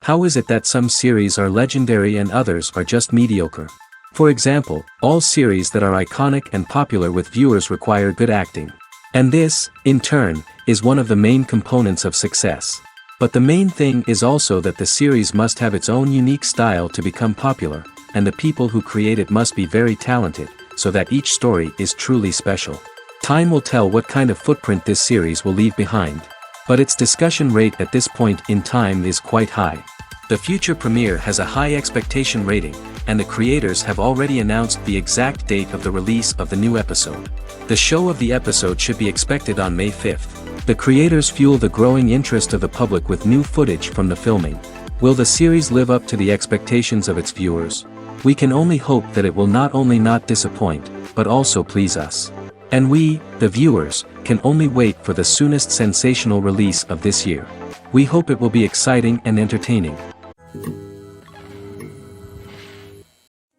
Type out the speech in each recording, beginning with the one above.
How is it that some series are legendary and others are just mediocre? For example, all series that are iconic and popular with viewers require good acting. And this, in turn, is one of the main components of success. But the main thing is also that the series must have its own unique style to become popular, and the people who create it must be very talented, so that each story is truly special. Time will tell what kind of footprint this series will leave behind. But its discussion rate at this point in time is quite high. The future premiere has a high expectation rating, and the creators have already announced the exact date of the release of the new episode. The show of the episode should be expected on May 5th. The creators fuel the growing interest of the public with new footage from the filming. Will the series live up to the expectations of its viewers? We can only hope that it will not only not disappoint, but also please us. And we, the viewers, can only wait for the soonest sensational release of this year. We hope it will be exciting and entertaining.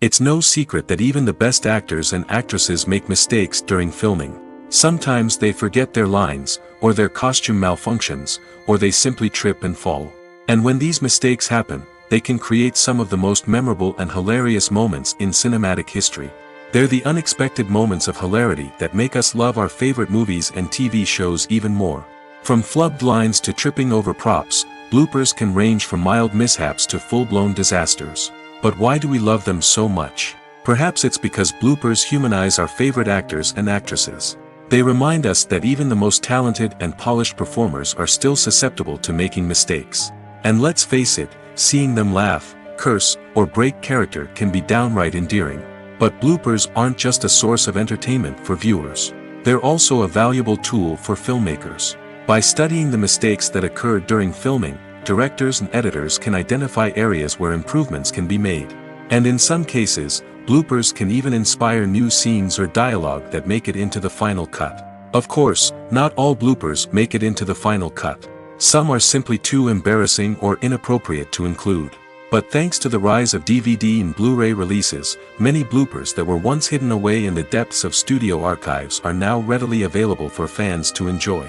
It's no secret that even the best actors and actresses make mistakes during filming. Sometimes they forget their lines, or their costume malfunctions, or they simply trip and fall. And when these mistakes happen, they can create some of the most memorable and hilarious moments in cinematic history. They're the unexpected moments of hilarity that make us love our favorite movies and TV shows even more. From flubbed lines to tripping over props, bloopers can range from mild mishaps to full-blown disasters. But why do we love them so much? Perhaps it's because bloopers humanize our favorite actors and actresses. They remind us that even the most talented and polished performers are still susceptible to making mistakes. And let's face it, seeing them laugh, curse, or break character can be downright endearing. But bloopers aren't just a source of entertainment for viewers. They're also a valuable tool for filmmakers. By studying the mistakes that occur during filming, directors and editors can identify areas where improvements can be made. And in some cases, bloopers can even inspire new scenes or dialogue that make it into the final cut. Of course, not all bloopers make it into the final cut. Some are simply too embarrassing or inappropriate to include. But thanks to the rise of DVD and Blu-ray releases, many bloopers that were once hidden away in the depths of studio archives are now readily available for fans to enjoy.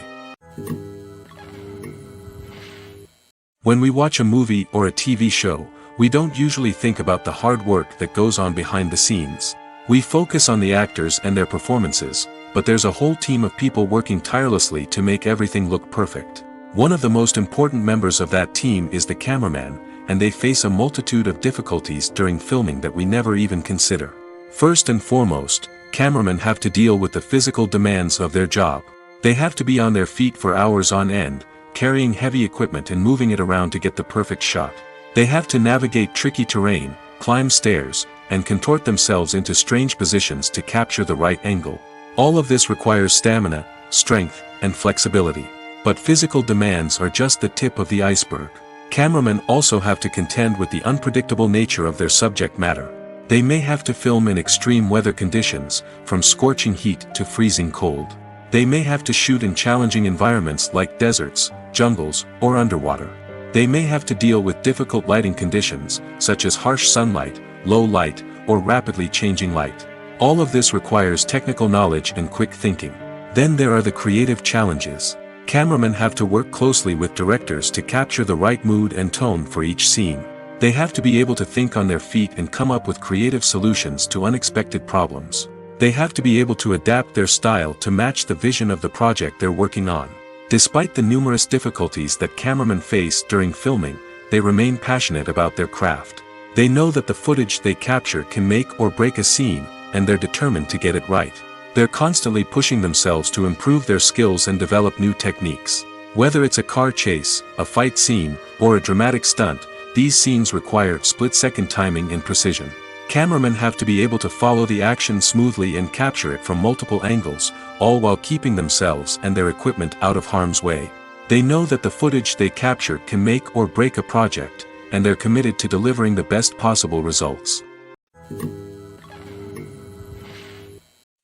When we watch a movie or a TV show, we don't usually think about the hard work that goes on behind the scenes. We focus on the actors and their performances, but there's a whole team of people working tirelessly to make everything look perfect. One of the most important members of that team is the cameraman, and they face a multitude of difficulties during filming that we never even consider. First and foremost, cameramen have to deal with the physical demands of their job. They have to be on their feet for hours on end, carrying heavy equipment and moving it around to get the perfect shot. They have to navigate tricky terrain, climb stairs, and contort themselves into strange positions to capture the right angle. All of this requires stamina, strength, and flexibility. But physical demands are just the tip of the iceberg. Cameramen also have to contend with the unpredictable nature of their subject matter. They may have to film in extreme weather conditions, from scorching heat to freezing cold. They may have to shoot in challenging environments like deserts, jungles, or underwater. They may have to deal with difficult lighting conditions, such as harsh sunlight, low light, or rapidly changing light. All of this requires technical knowledge and quick thinking. Then there are the creative challenges. Cameramen have to work closely with directors to capture the right mood and tone for each scene. They have to be able to think on their feet and come up with creative solutions to unexpected problems. They have to be able to adapt their style to match the vision of the project they're working on. Despite the numerous difficulties that cameramen face during filming, they remain passionate about their craft. They know that the footage they capture can make or break a scene, and they're determined to get it right. They're constantly pushing themselves to improve their skills and develop new techniques. Whether it's a car chase, a fight scene, or a dramatic stunt, these scenes require split-second timing and precision. Cameramen have to be able to follow the action smoothly and capture it from multiple angles, all while keeping themselves and their equipment out of harm's way. They know that the footage they capture can make or break a project, and they're committed to delivering the best possible results.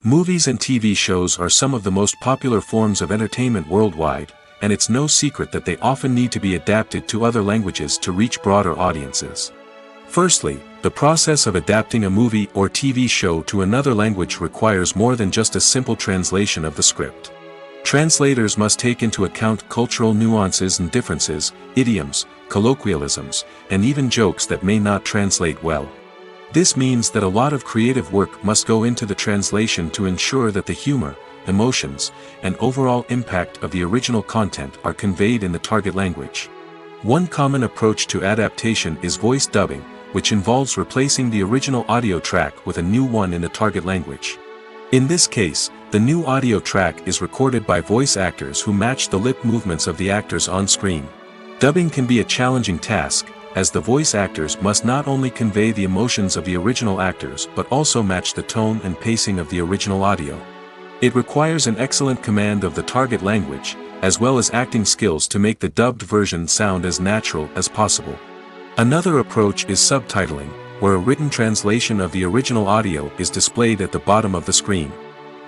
Movies and TV shows are some of the most popular forms of entertainment worldwide, and it's no secret that they often need to be adapted to other languages to reach broader audiences. Firstly, the process of adapting a movie or TV show to another language requires more than just a simple translation of the script. Translators must take into account cultural nuances and differences, idioms, colloquialisms, and even jokes that may not translate well. This means that a lot of creative work must go into the translation to ensure that the humor, emotions, and overall impact of the original content are conveyed in the target language. One common approach to adaptation is voice dubbing, which involves replacing the original audio track with a new one in the target language. In this case, the new audio track is recorded by voice actors who match the lip movements of the actors on screen. Dubbing can be a challenging task, as the voice actors must not only convey the emotions of the original actors but also match the tone and pacing of the original audio. It requires an excellent command of the target language, as well as acting skills to make the dubbed version sound as natural as possible. Another approach is subtitling, where a written translation of the original audio is displayed at the bottom of the screen.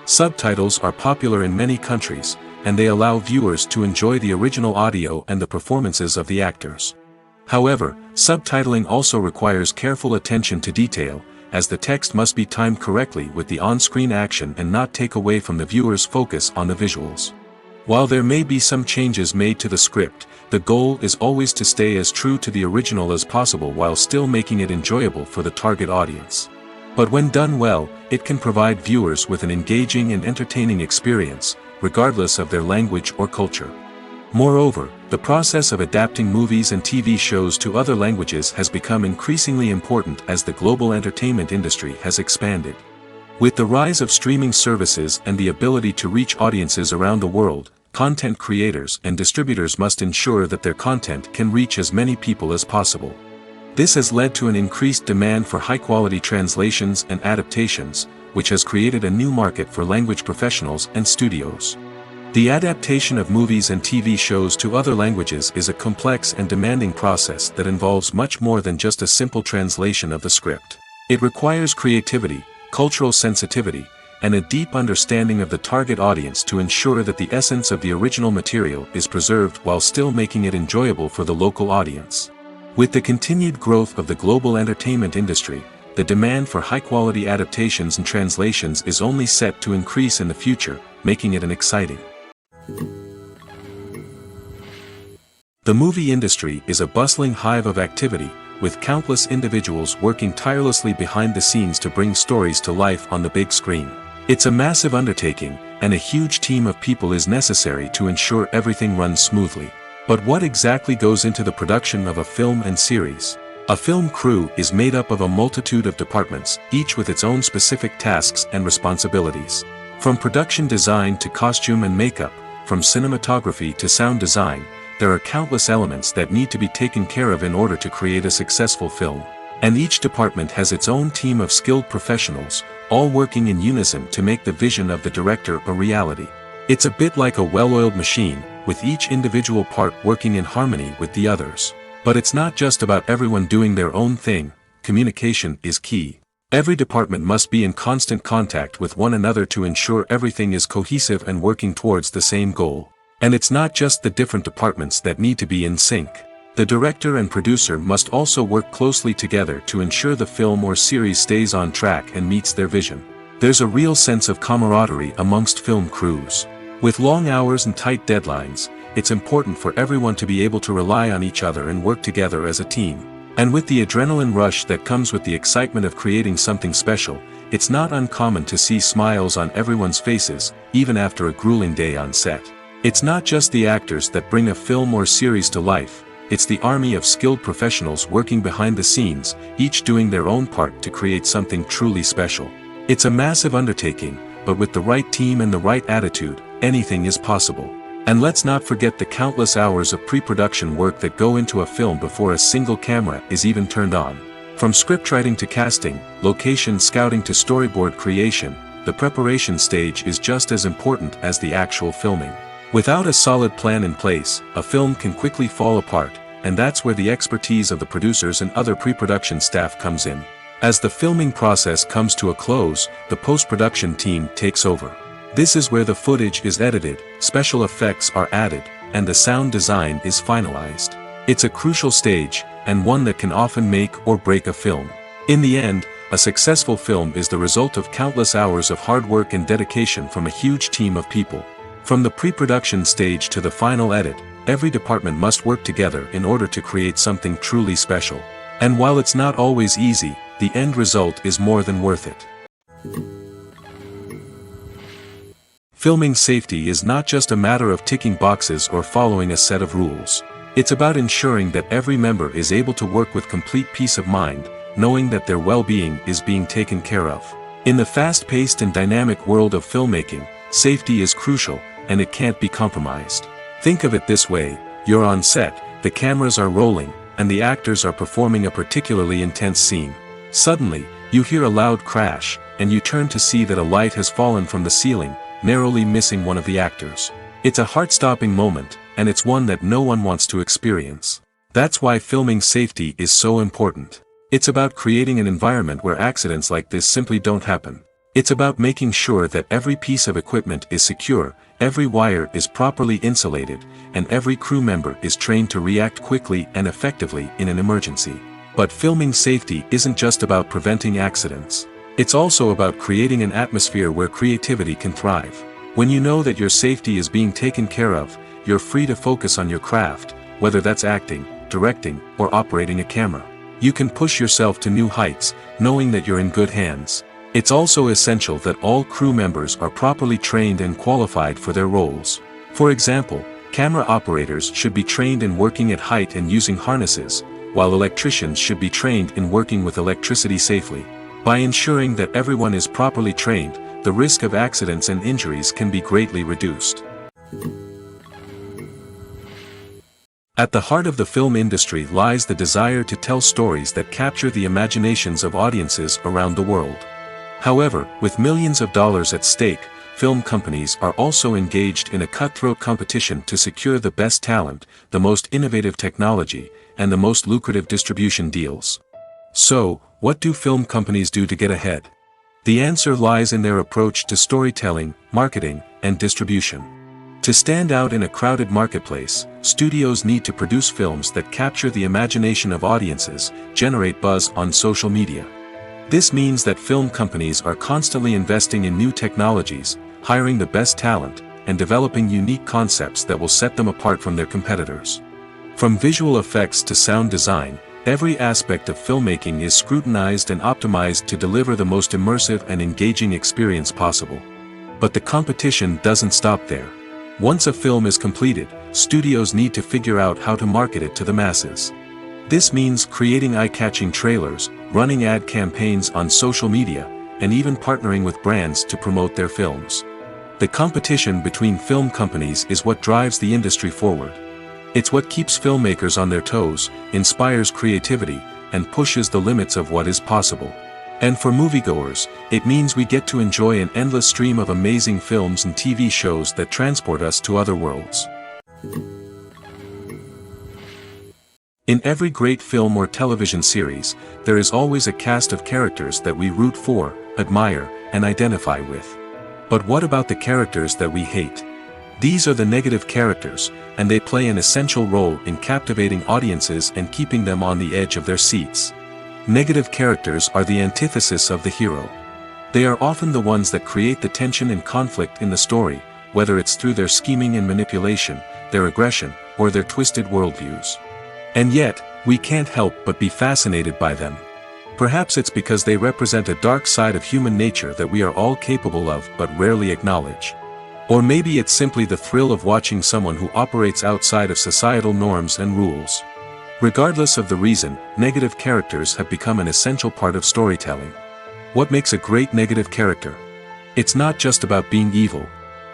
Subtitles are popular in many countries, and they allow viewers to enjoy the original audio and the performances of the actors. However, subtitling also requires careful attention to detail, as the text must be timed correctly with the on-screen action and not take away from the viewer's focus on the visuals. While there may be some changes made to the script, the goal is always to stay as true to the original as possible while still making it enjoyable for the target audience. But when done well, it can provide viewers with an engaging and entertaining experience, regardless of their language or culture. Moreover, the process of adapting movies and TV shows to other languages has become increasingly important as the global entertainment industry has expanded. With the rise of streaming services and the ability to reach audiences around the world, content creators and distributors must ensure that their content can reach as many people as possible. This has led to an increased demand for high-quality translations and adaptations, which has created a new market for language professionals and studios. The adaptation of movies and TV shows to other languages is a complex and demanding process that involves much more than just a simple translation of the script. It requires creativity, cultural sensitivity, and a deep understanding of the target audience to ensure that the essence of the original material is preserved while still making it enjoyable for the local audience. With the continued growth of the global entertainment industry, the demand for high-quality adaptations and translations is only set to increase in the future, making it an exciting. The movie industry is a bustling hive of activity, with countless individuals working tirelessly behind the scenes to bring stories to life on the big screen. It's a massive undertaking, and a huge team of people is necessary to ensure everything runs smoothly. But what exactly goes into the production of a film and series? A film crew is made up of a multitude of departments, each with its own specific tasks and responsibilities. From production design to costume and makeup, from cinematography to sound design, there are countless elements that need to be taken care of in order to create a successful film. And each department has its own team of skilled professionals, all working in unison to make the vision of the director a reality. It's a bit like a well-oiled machine, with each individual part working in harmony with the others. But it's not just about everyone doing their own thing. Communication is key. Every department must be in constant contact with one another to ensure everything is cohesive and working towards the same goal. And it's not just the different departments that need to be in sync. The director and producer must also work closely together to ensure the film or series stays on track and meets their vision. There's a real sense of camaraderie amongst film crews. With long hours and tight deadlines, it's important for everyone to be able to rely on each other and work together as a team. And with the adrenaline rush that comes with the excitement of creating something special, it's not uncommon to see smiles on everyone's faces, even after a grueling day on set. It's not just the actors that bring a film or series to life, it's the army of skilled professionals working behind the scenes, each doing their own part to create something truly special. It's a massive undertaking, but with the right team and the right attitude, anything is possible. And let's not forget the countless hours of pre-production work that go into a film before a single camera is even turned on. From scriptwriting to casting, location scouting to storyboard creation, the preparation stage is just as important as the actual filming. Without a solid plan in place, a film can quickly fall apart, and that's where the expertise of the producers and other pre-production staff comes in. As the filming process comes to a close, the post-production team takes over. This is where the footage is edited, special effects are added, and the sound design is finalized. It's a crucial stage, and one that can often make or break a film. In the end, a successful film is the result of countless hours of hard work and dedication from a huge team of people. From the pre-production stage to the final edit, every department must work together in order to create something truly special. And while it's not always easy, the end result is more than worth it. Filming safety is not just a matter of ticking boxes or following a set of rules. It's about ensuring that every member is able to work with complete peace of mind, knowing that their well-being is being taken care of. In the fast-paced and dynamic world of filmmaking, safety is crucial, and it can't be compromised. Think of it this way: you're on set, the cameras are rolling, and the actors are performing a particularly intense scene. Suddenly, you hear a loud crash, and you turn to see that a light has fallen from the ceiling, narrowly missing one of the actors. It's a heart-stopping moment, and it's one that no one wants to experience. That's why filming safety is so important. It's about creating an environment where accidents like this simply don't happen. It's about making sure that every piece of equipment is secure, every wire is properly insulated, and every crew member is trained to react quickly and effectively in an emergency. But filming safety isn't just about preventing accidents. It's also about creating an atmosphere where creativity can thrive. When you know that your safety is being taken care of, you're free to focus on your craft, whether that's acting, directing, or operating a camera. You can push yourself to new heights, knowing that you're in good hands. It's also essential that all crew members are properly trained and qualified for their roles. For example, camera operators should be trained in working at height and using harnesses, while electricians should be trained in working with electricity safely. By ensuring that everyone is properly trained, the risk of accidents and injuries can be greatly reduced. At the heart of the film industry lies the desire to tell stories that capture the imaginations of audiences around the world. However, with millions of dollars at stake, film companies are also engaged in a cutthroat competition to secure the best talent, the most innovative technology, and the most lucrative distribution deals. So, what do film companies do to get ahead? The answer lies in their approach to storytelling, marketing, and distribution. To stand out in a crowded marketplace, studios need to produce films that capture the imagination of audiences, generate buzz on social media. This means that film companies are constantly investing in new technologies, hiring the best talent, and developing unique concepts that will set them apart from their competitors. From visual effects to sound design, every aspect of filmmaking is scrutinized and optimized to deliver the most immersive and engaging experience possible. But the competition doesn't stop there. Once a film is completed, studios need to figure out how to market it to the masses. This means creating eye-catching trailers, running ad campaigns on social media, and even partnering with brands to promote their films. The competition between film companies is what drives the industry forward. It's what keeps filmmakers on their toes, inspires creativity, and pushes the limits of what is possible. And for moviegoers, it means we get to enjoy an endless stream of amazing films and TV shows that transport us to other worlds. In every great film or television series, there is always a cast of characters that we root for, admire, and identify with. But what about the characters that we hate? These are the negative characters, and they play an essential role in captivating audiences and keeping them on the edge of their seats. Negative characters are the antithesis of the hero. They are often the ones that create the tension and conflict in the story, whether it's through their scheming and manipulation, their aggression, or their twisted worldviews. And yet, we can't help but be fascinated by them. Perhaps it's because they represent a dark side of human nature that we are all capable of but rarely acknowledge. Or maybe it's simply the thrill of watching someone who operates outside of societal norms and rules. Regardless of the reason, negative characters have become an essential part of storytelling. What makes a great negative character? It's not just about being evil.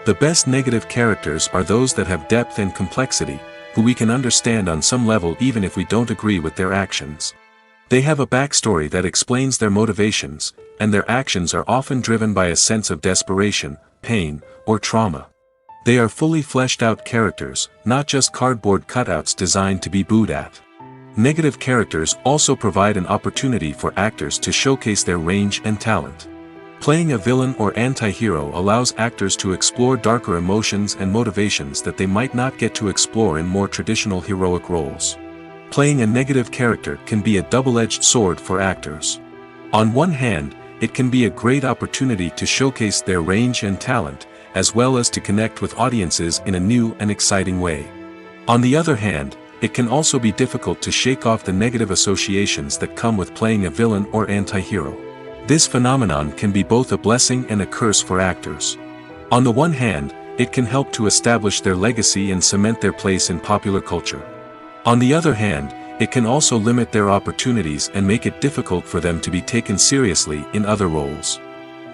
The best negative characters are those that have depth and complexity, who we can understand on some level even if we don't agree with their actions. They have a backstory that explains their motivations, and their actions are often driven by a sense of desperation, pain, or trauma. They are fully fleshed out characters, not just cardboard cutouts designed to be booed at. Negative characters also provide an opportunity for actors to showcase their range and talent. Playing a villain or anti-hero allows actors to explore darker emotions and motivations that they might not get to explore in more traditional heroic roles. Playing a negative character can be a double-edged sword for actors. On one hand, it can be a great opportunity to showcase their range and talent, as well as to connect with audiences in a new and exciting way. On the other hand, it can also be difficult to shake off the negative associations that come with playing a villain or anti-hero. This phenomenon can be both a blessing and a curse for actors. On the one hand, it can help to establish their legacy and cement their place in popular culture. On the other hand, it can also limit their opportunities and make it difficult for them to be taken seriously in other roles.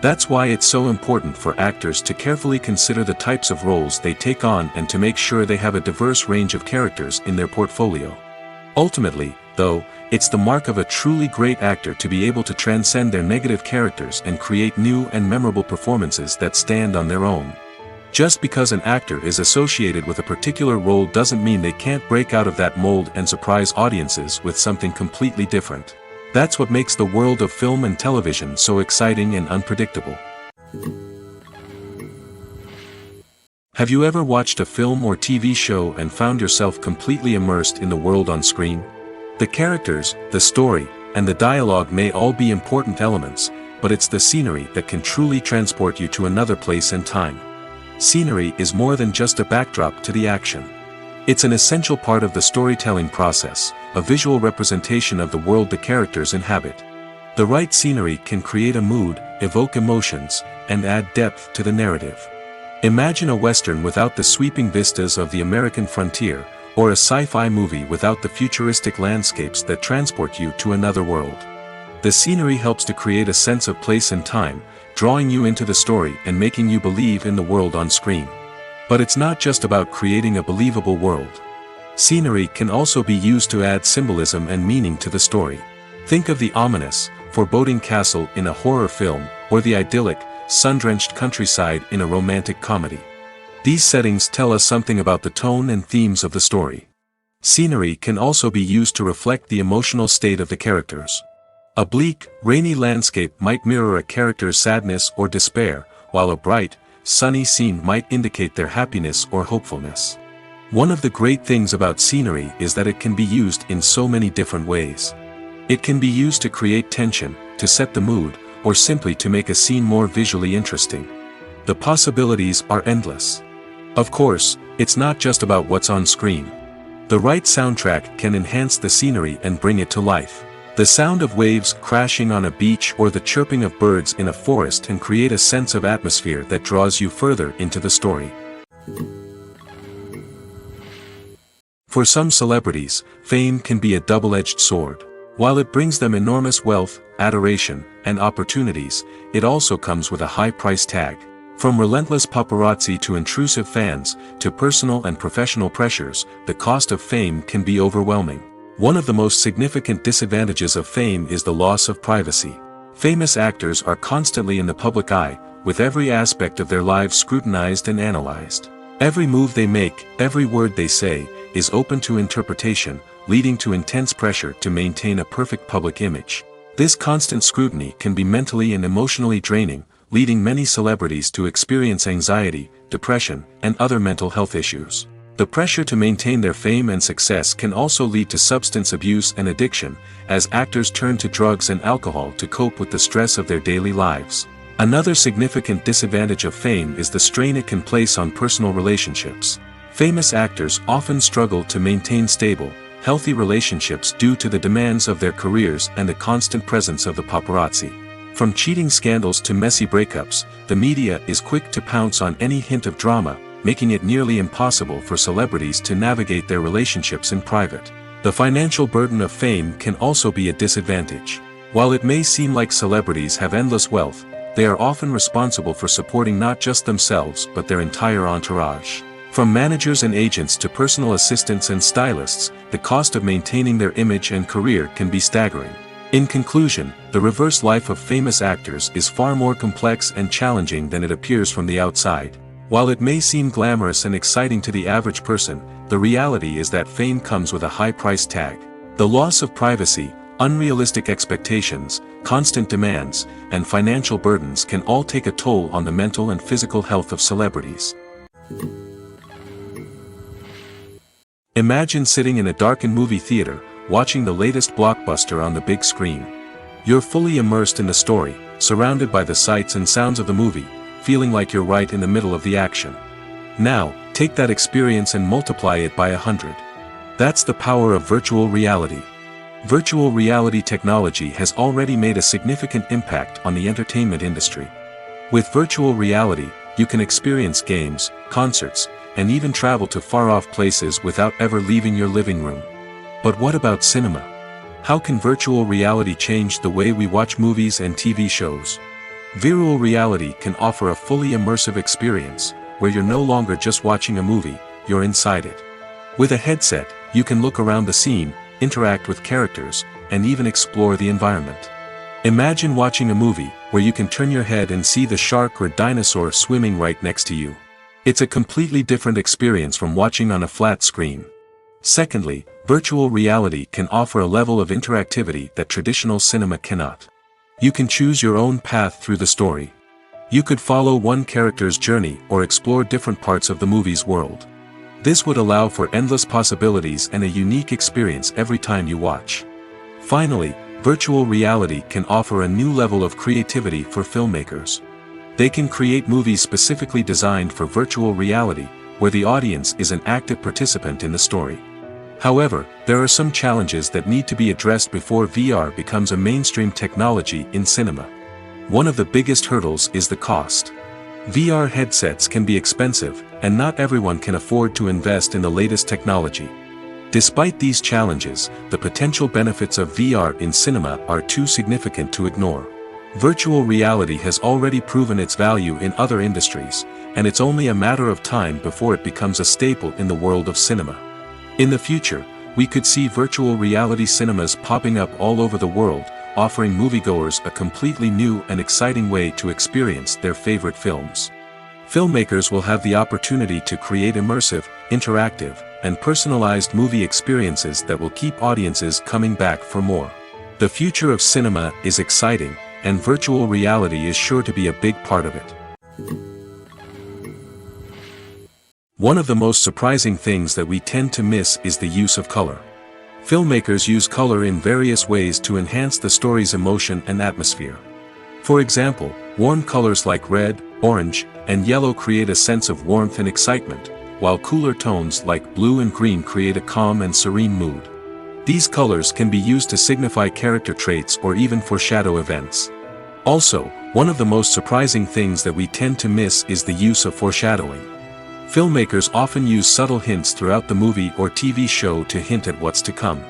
That's why it's so important for actors to carefully consider the types of roles they take on and to make sure they have a diverse range of characters in their portfolio. Ultimately, though, it's the mark of a truly great actor to be able to transcend their negative characters and create new and memorable performances that stand on their own. Just because an actor is associated with a particular role doesn't mean they can't break out of that mold and surprise audiences with something completely different. That's what makes the world of film and television so exciting and unpredictable. Have you ever watched a film or TV show and found yourself completely immersed in the world on screen? The characters, the story, and the dialogue may all be important elements, but it's the scenery that can truly transport you to another place and time. Scenery is more than just a backdrop to the action. It's an essential part of the storytelling process, a visual representation of the world the characters inhabit. The right scenery can create a mood, evoke emotions, and add depth to the narrative. Imagine a Western without the sweeping vistas of the American frontier, or a sci-fi movie without the futuristic landscapes that transport you to another world. The scenery helps to create a sense of place and time, drawing you into the story and making you believe in the world on screen. But it's not just about creating a believable world. Scenery can also be used to add symbolism and meaning to the story. Think of the ominous, foreboding castle in a horror film, or the idyllic, sun-drenched countryside in a romantic comedy. These settings tell us something about the tone and themes of the story. Scenery can also be used to reflect the emotional state of the characters. A bleak, rainy landscape might mirror a character's sadness or despair, while a bright, sunny scene might indicate their happiness or hopefulness. One of the great things about scenery is that it can be used in so many different ways. It can be used to create tension, to set the mood, or simply to make a scene more visually interesting. The possibilities are endless. Of course, it's not just about what's on screen. The right soundtrack can enhance the scenery and bring it to life. The sound of waves crashing on a beach or the chirping of birds in a forest can create a sense of atmosphere that draws you further into the story. For some celebrities, fame can be a double-edged sword. While it brings them enormous wealth, adoration, and opportunities, it also comes with a high price tag. From relentless paparazzi to intrusive fans, to personal and professional pressures, the cost of fame can be overwhelming. One of the most significant disadvantages of fame is the loss of privacy. Famous actors are constantly in the public eye, with every aspect of their lives scrutinized and analyzed. Every move they make, every word they say, is open to interpretation, leading to intense pressure to maintain a perfect public image. This constant scrutiny can be mentally and emotionally draining, leading many celebrities to experience anxiety, depression, and other mental health issues. The pressure to maintain their fame and success can also lead to substance abuse and addiction, as actors turn to drugs and alcohol to cope with the stress of their daily lives. Another significant disadvantage of fame is the strain it can place on personal relationships. Famous actors often struggle to maintain stable, healthy relationships due to the demands of their careers and the constant presence of the paparazzi. From cheating scandals to messy breakups, the media is quick to pounce on any hint of drama, making it nearly impossible for celebrities to navigate their relationships in private. The financial burden of fame can also be a disadvantage. While it may seem like celebrities have endless wealth, they are often responsible for supporting not just themselves but their entire entourage. From managers and agents to personal assistants and stylists, the cost of maintaining their image and career can be staggering. In conclusion, the reverse life of famous actors is far more complex and challenging than it appears from the outside. While it may seem glamorous and exciting to the average person, the reality is that fame comes with a high price tag. The loss of privacy, unrealistic expectations, constant demands, and financial burdens can all take a toll on the mental and physical health of celebrities. Imagine sitting in a darkened movie theater, watching the latest blockbuster on the big screen. You're fully immersed in the story, surrounded by the sights and sounds of the movie, feeling like you're right in the middle of the action. Now, Take that experience and multiply it by 100. That's the power of virtual reality. Virtual reality technology has already made a significant impact on the entertainment industry. With virtual reality, you can experience games, concerts, and even travel to far-off places without ever leaving your living room. But what about cinema? How can virtual reality change the way we watch movies and TV shows? Virtual reality can offer a fully immersive experience, where you're no longer just watching a movie, you're inside it. With a headset, you can look around the scene, interact with characters, and even explore the environment. Imagine watching a movie, where you can turn your head and see the shark or dinosaur swimming right next to you. It's a completely different experience from watching on a flat screen. Secondly, virtual reality can offer a level of interactivity that traditional cinema cannot. You can choose your own path through the story. You could follow one character's journey or explore different parts of the movie's world. This would allow for endless possibilities and a unique experience every time you watch. Finally, virtual reality can offer a new level of creativity for filmmakers. They can create movies specifically designed for virtual reality, where the audience is an active participant in the story. However, there are some challenges that need to be addressed before VR becomes a mainstream technology in cinema. One of the biggest hurdles is the cost. VR headsets can be expensive, and not everyone can afford to invest in the latest technology. Despite these challenges, the potential benefits of VR in cinema are too significant to ignore. Virtual reality has already proven its value in other industries, and it's only a matter of time before it becomes a staple in the world of cinema. In the future, we could see virtual reality cinemas popping up all over the world, offering moviegoers a completely new and exciting way to experience their favorite films. Filmmakers will have the opportunity to create immersive, interactive, and personalized movie experiences that will keep audiences coming back for more. The future of cinema is exciting, and virtual reality is sure to be a big part of it. One of the most surprising things that we tend to miss is the use of color. Filmmakers use color in various ways to enhance the story's emotion and atmosphere. For example, warm colors like red, orange, and yellow create a sense of warmth and excitement, while cooler tones like blue and green create a calm and serene mood. These colors can be used to signify character traits or even foreshadow events. Also, one of the most surprising things that we tend to miss is the use of foreshadowing. Filmmakers often use subtle hints throughout the movie or TV show to hint at what's to come.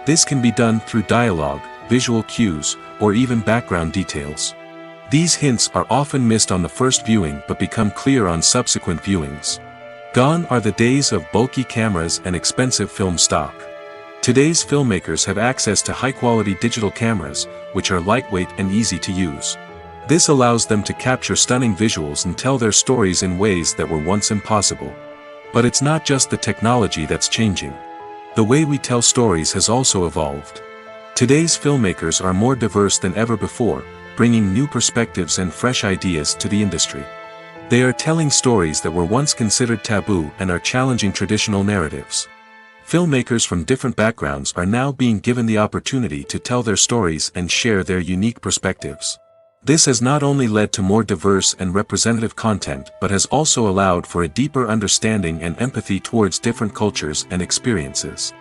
This can be done through dialogue, visual cues, or even background details. These hints are often missed on the first viewing but become clear on subsequent viewings. Gone are the days of bulky cameras and expensive film stock. Today's filmmakers have access to high-quality digital cameras, which are lightweight and easy to use. This allows them to capture stunning visuals and tell their stories in ways that were once impossible. But it's not just the technology that's changing. The way we tell stories has also evolved. Today's filmmakers are more diverse than ever before, bringing new perspectives and fresh ideas to the industry. They are telling stories that were once considered taboo and are challenging traditional narratives. Filmmakers from different backgrounds are now being given the opportunity to tell their stories and share their unique perspectives. This has not only led to more diverse and representative content but has also allowed for a deeper understanding and empathy towards different cultures and experiences.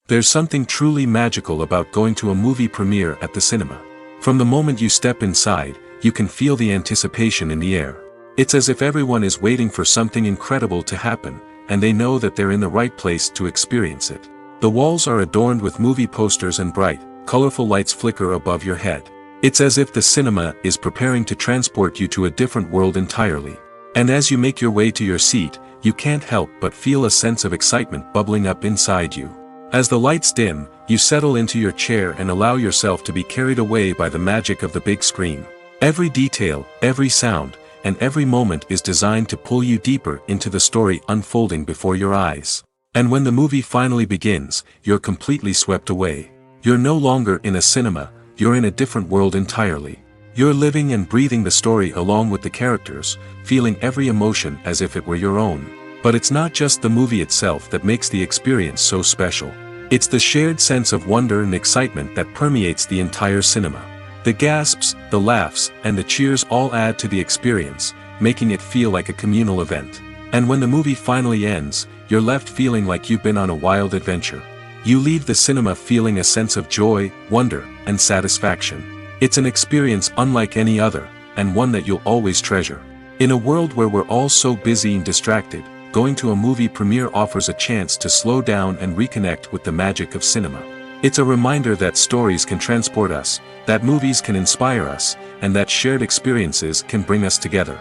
There's something truly magical about going to a movie premiere at the cinema. From the moment you step inside, you can feel the anticipation in the air. It's as if everyone is waiting for something incredible to happen, and they know that they're in the right place to experience it. The walls are adorned with movie posters and bright, colorful lights flicker above your head. It's as if the cinema is preparing to transport you to a different world entirely. And as you make your way to your seat, you can't help but feel a sense of excitement bubbling up inside you. As the lights dim, you settle into your chair and allow yourself to be carried away by the magic of the big screen. Every detail, every sound, and every moment is designed to pull you deeper into the story unfolding before your eyes. And when the movie finally begins, you're completely swept away. You're no longer in a cinema, you're in a different world entirely. You're living and breathing the story along with the characters, feeling every emotion as if it were your own. But it's not just the movie itself that makes the experience so special. It's the shared sense of wonder and excitement that permeates the entire cinema. The gasps, the laughs, and the cheers all add to the experience, making it feel like a communal event. And when the movie finally ends, you're left feeling like you've been on a wild adventure. You leave the cinema feeling a sense of joy, wonder, and satisfaction. It's an experience unlike any other, and one that you'll always treasure. In a world where we're all so busy and distracted, going to a movie premiere offers a chance to slow down and reconnect with the magic of cinema. It's a reminder that stories can transport us, that movies can inspire us, and that shared experiences can bring us together.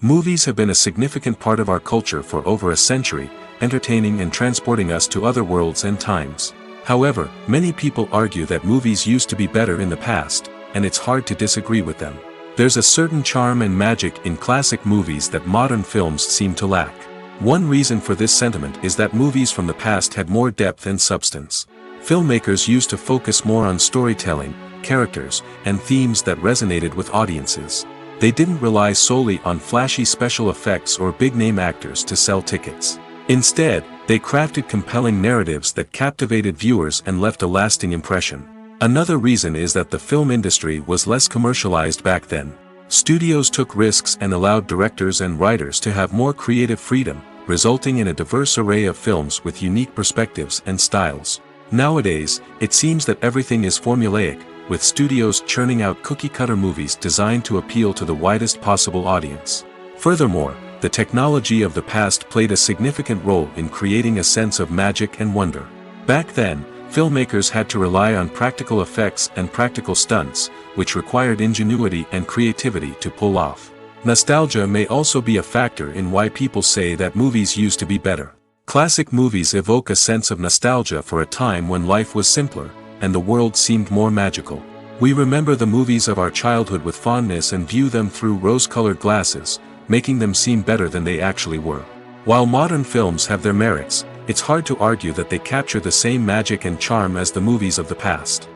Movies have been a significant part of our culture for over a century, entertaining and transporting us to other worlds and times. However, many people argue that movies used to be better in the past, and it's hard to disagree with them. There's a certain charm and magic in classic movies that modern films seem to lack. One reason for this sentiment is that movies from the past had more depth and substance. Filmmakers used to focus more on storytelling, characters, and themes that resonated with audiences. They didn't rely solely on flashy special effects or big-name actors to sell tickets. Instead, they crafted compelling narratives that captivated viewers and left a lasting impression. Another reason is that the film industry was less commercialized back then. Studios took risks and allowed directors and writers to have more creative freedom, resulting in a diverse array of films with unique perspectives and styles. Nowadays, it seems that everything is formulaic, with studios churning out cookie-cutter movies designed to appeal to the widest possible audience. Furthermore, the technology of the past played a significant role in creating a sense of magic and wonder. Back then, filmmakers had to rely on practical effects and practical stunts, which required ingenuity and creativity to pull off. Nostalgia may also be a factor in why people say that movies used to be better. Classic movies evoke a sense of nostalgia for a time when life was simpler, and the world seemed more magical. We remember the movies of our childhood with fondness and view them through rose-colored glasses, making them seem better than they actually were. While modern films have their merits, it's hard to argue that they capture the same magic and charm as the movies of the past.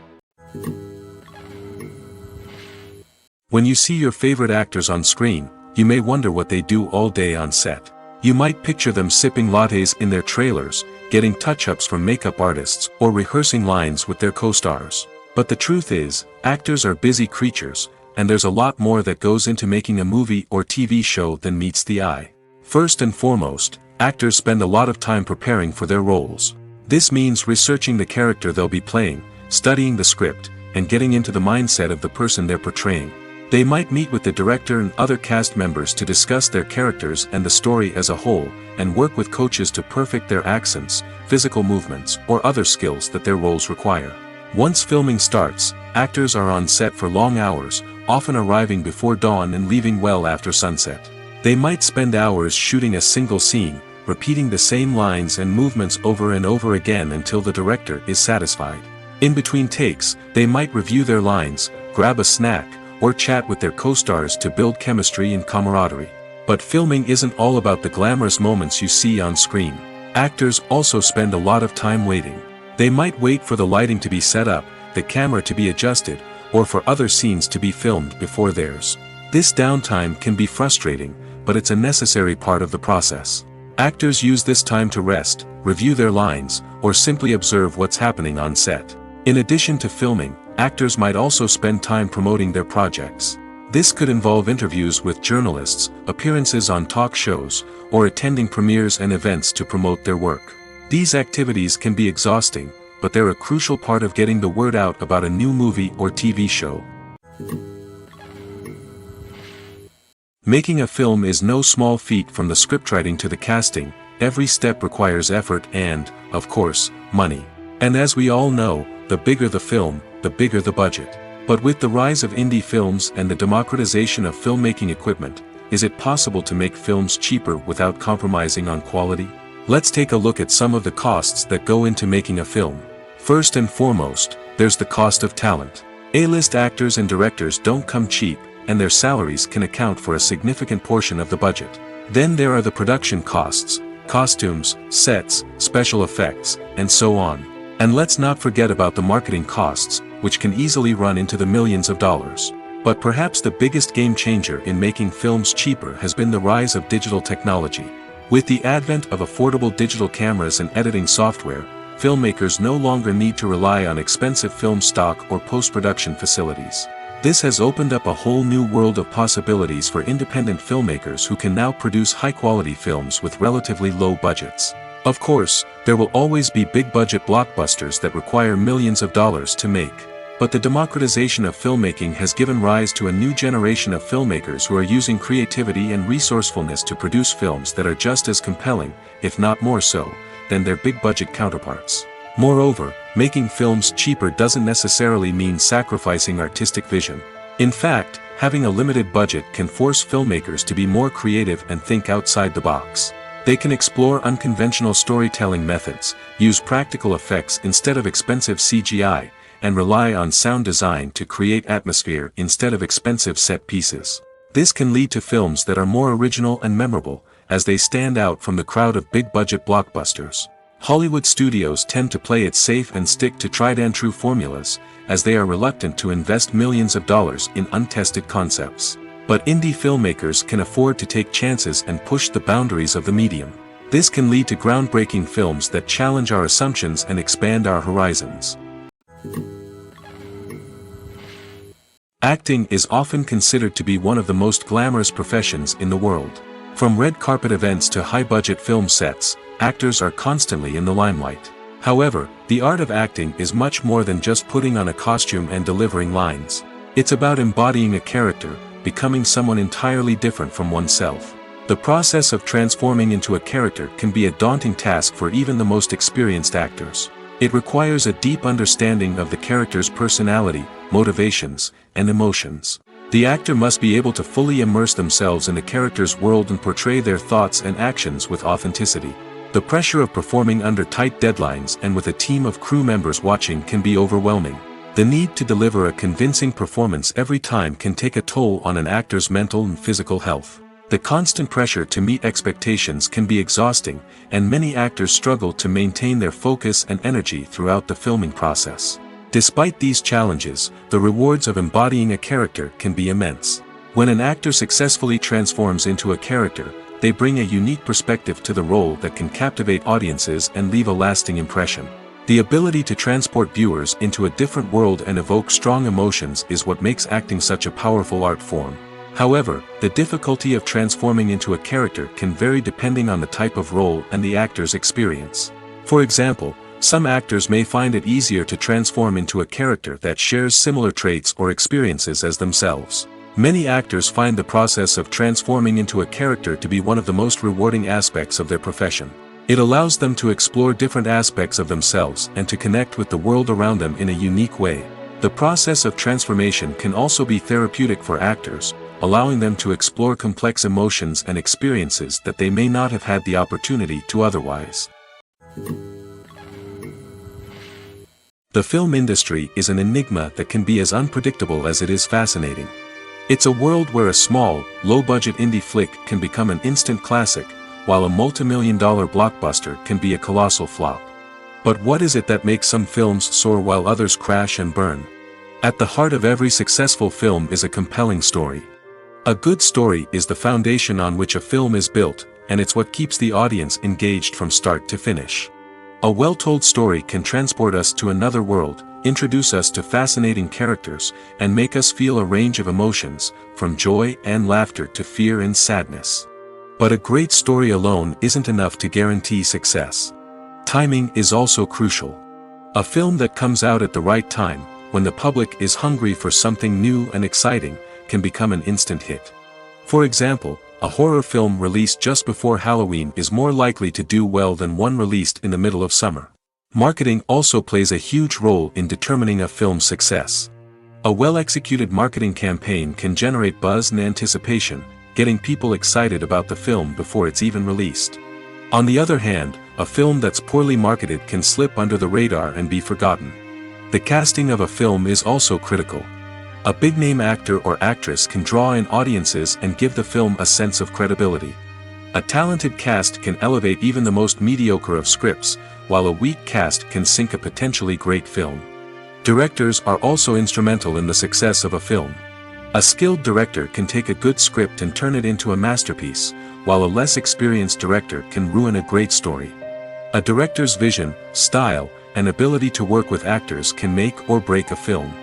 When you see your favorite actors on screen, you may wonder what they do all day on set. You might picture them sipping lattes in their trailers, getting touch-ups from makeup artists, or rehearsing lines with their co-stars. But the truth is, actors are busy creatures, and there's a lot more that goes into making a movie or TV show than meets the eye. First and foremost, actors spend a lot of time preparing for their roles. This means researching the character they'll be playing, studying the script, and getting into the mindset of the person they're portraying. They might meet with the director and other cast members to discuss their characters and the story as a whole, and work with coaches to perfect their accents, physical movements, or other skills that their roles require. Once filming starts, actors are on set for long hours, often arriving before dawn and leaving well after sunset. They might spend hours shooting a single scene, repeating the same lines and movements over and over again until the director is satisfied. In between takes, they might review their lines, grab a snack, or chat with their co-stars to build chemistry and camaraderie. But filming isn't all about the glamorous moments you see on screen. Actors also spend a lot of time waiting. They might wait for the lighting to be set up, the camera to be adjusted, or for other scenes to be filmed before theirs. This downtime can be frustrating, but it's a necessary part of the process. Actors use this time to rest, review their lines, or simply observe what's happening on set. In addition to filming, actors might also spend time promoting their projects. This could involve interviews with journalists, appearances on talk shows, or attending premieres and events to promote their work. These activities can be exhausting, but they're a crucial part of getting the word out about a new movie or TV show. Making a film is no small feat. From the scriptwriting to the casting, every step requires effort and, of course, money. And as we all know, the bigger the film, the bigger the budget. But with the rise of indie films and the democratization of filmmaking equipment, is it possible to make films cheaper without compromising on quality? Let's take a look at some of the costs that go into making a film. First and foremost, there's the cost of talent. A-list actors and directors don't come cheap, and their salaries can account for a significant portion of the budget. Then there are the production costs, costumes, sets, special effects, and so on. And let's not forget about the marketing costs, which can easily run into the millions of dollars. But perhaps the biggest game changer in making films cheaper has been the rise of digital technology. With the advent of affordable digital cameras and editing software, filmmakers no longer need to rely on expensive film stock or post-production facilities. This has opened up a whole new world of possibilities for independent filmmakers who can now produce high-quality films with relatively low budgets. Of course, there will always be big-budget blockbusters that require millions of dollars to make. But the democratization of filmmaking has given rise to a new generation of filmmakers who are using creativity and resourcefulness to produce films that are just as compelling, if not more so, than their big-budget counterparts. Moreover, making films cheaper doesn't necessarily mean sacrificing artistic vision. In fact, having a limited budget can force filmmakers to be more creative and think outside the box. They can explore unconventional storytelling methods, use practical effects instead of expensive CGI, and rely on sound design to create atmosphere instead of expensive set pieces. This can lead to films that are more original and memorable, as they stand out from the crowd of big-budget blockbusters. Hollywood studios tend to play it safe and stick to tried-and-true formulas, as they are reluctant to invest millions of dollars in untested concepts. But indie filmmakers can afford to take chances and push the boundaries of the medium. This can lead to groundbreaking films that challenge our assumptions and expand our horizons. Acting is often considered to be one of the most glamorous professions in the world. From red carpet events to high-budget film sets, actors are constantly in the limelight. However, the art of acting is much more than just putting on a costume and delivering lines. It's about embodying a character, becoming someone entirely different from oneself. The process of transforming into a character can be a daunting task for even the most experienced actors. It requires a deep understanding of the character's personality, motivations, and emotions. The actor must be able to fully immerse themselves in the character's world and portray their thoughts and actions with authenticity. The pressure of performing under tight deadlines and with a team of crew members watching can be overwhelming. The need to deliver a convincing performance every time can take a toll on an actor's mental and physical health. The constant pressure to meet expectations can be exhausting, and many actors struggle to maintain their focus and energy throughout the filming process. Despite these challenges, the rewards of embodying a character can be immense. When an actor successfully transforms into a character, they bring a unique perspective to the role that can captivate audiences and leave a lasting impression. The ability to transport viewers into a different world and evoke strong emotions is what makes acting such a powerful art form. However, the difficulty of transforming into a character can vary depending on the type of role and the actor's experience. For example, some actors may find it easier to transform into a character that shares similar traits or experiences as themselves. Many actors find the process of transforming into a character to be one of the most rewarding aspects of their profession. It allows them to explore different aspects of themselves and to connect with the world around them in a unique way. The process of transformation can also be therapeutic for actors, allowing them to explore complex emotions and experiences that they may not have had the opportunity to otherwise. The film industry is an enigma that can be as unpredictable as it is fascinating. It's a world where a small, low-budget indie flick can become an instant classic, while a multi-million-dollar blockbuster can be a colossal flop. But what is it that makes some films soar while others crash and burn? At the heart of every successful film is a compelling story. A good story is the foundation on which a film is built, and it's what keeps the audience engaged from start to finish. A well-told story can transport us to another world, introduce us to fascinating characters, and make us feel a range of emotions, from joy and laughter to fear and sadness. But a great story alone isn't enough to guarantee success. Timing is also crucial. A film that comes out at the right time, when the public is hungry for something new and exciting, can become an instant hit. For example, a horror film released just before Halloween is more likely to do well than one released in the middle of summer. Marketing also plays a huge role in determining a film's success. A well-executed marketing campaign can generate buzz and anticipation, getting people excited about the film before it's even released. On the other hand, a film that's poorly marketed can slip under the radar and be forgotten. The casting of a film is also critical. A big-name actor or actress can draw in audiences and give the film a sense of credibility. A talented cast can elevate even the most mediocre of scripts, while a weak cast can sink a potentially great film. Directors are also instrumental in the success of a film. A skilled director can take a good script and turn it into a masterpiece, while a less experienced director can ruin a great story. A director's vision, style, and ability to work with actors can make or break a film.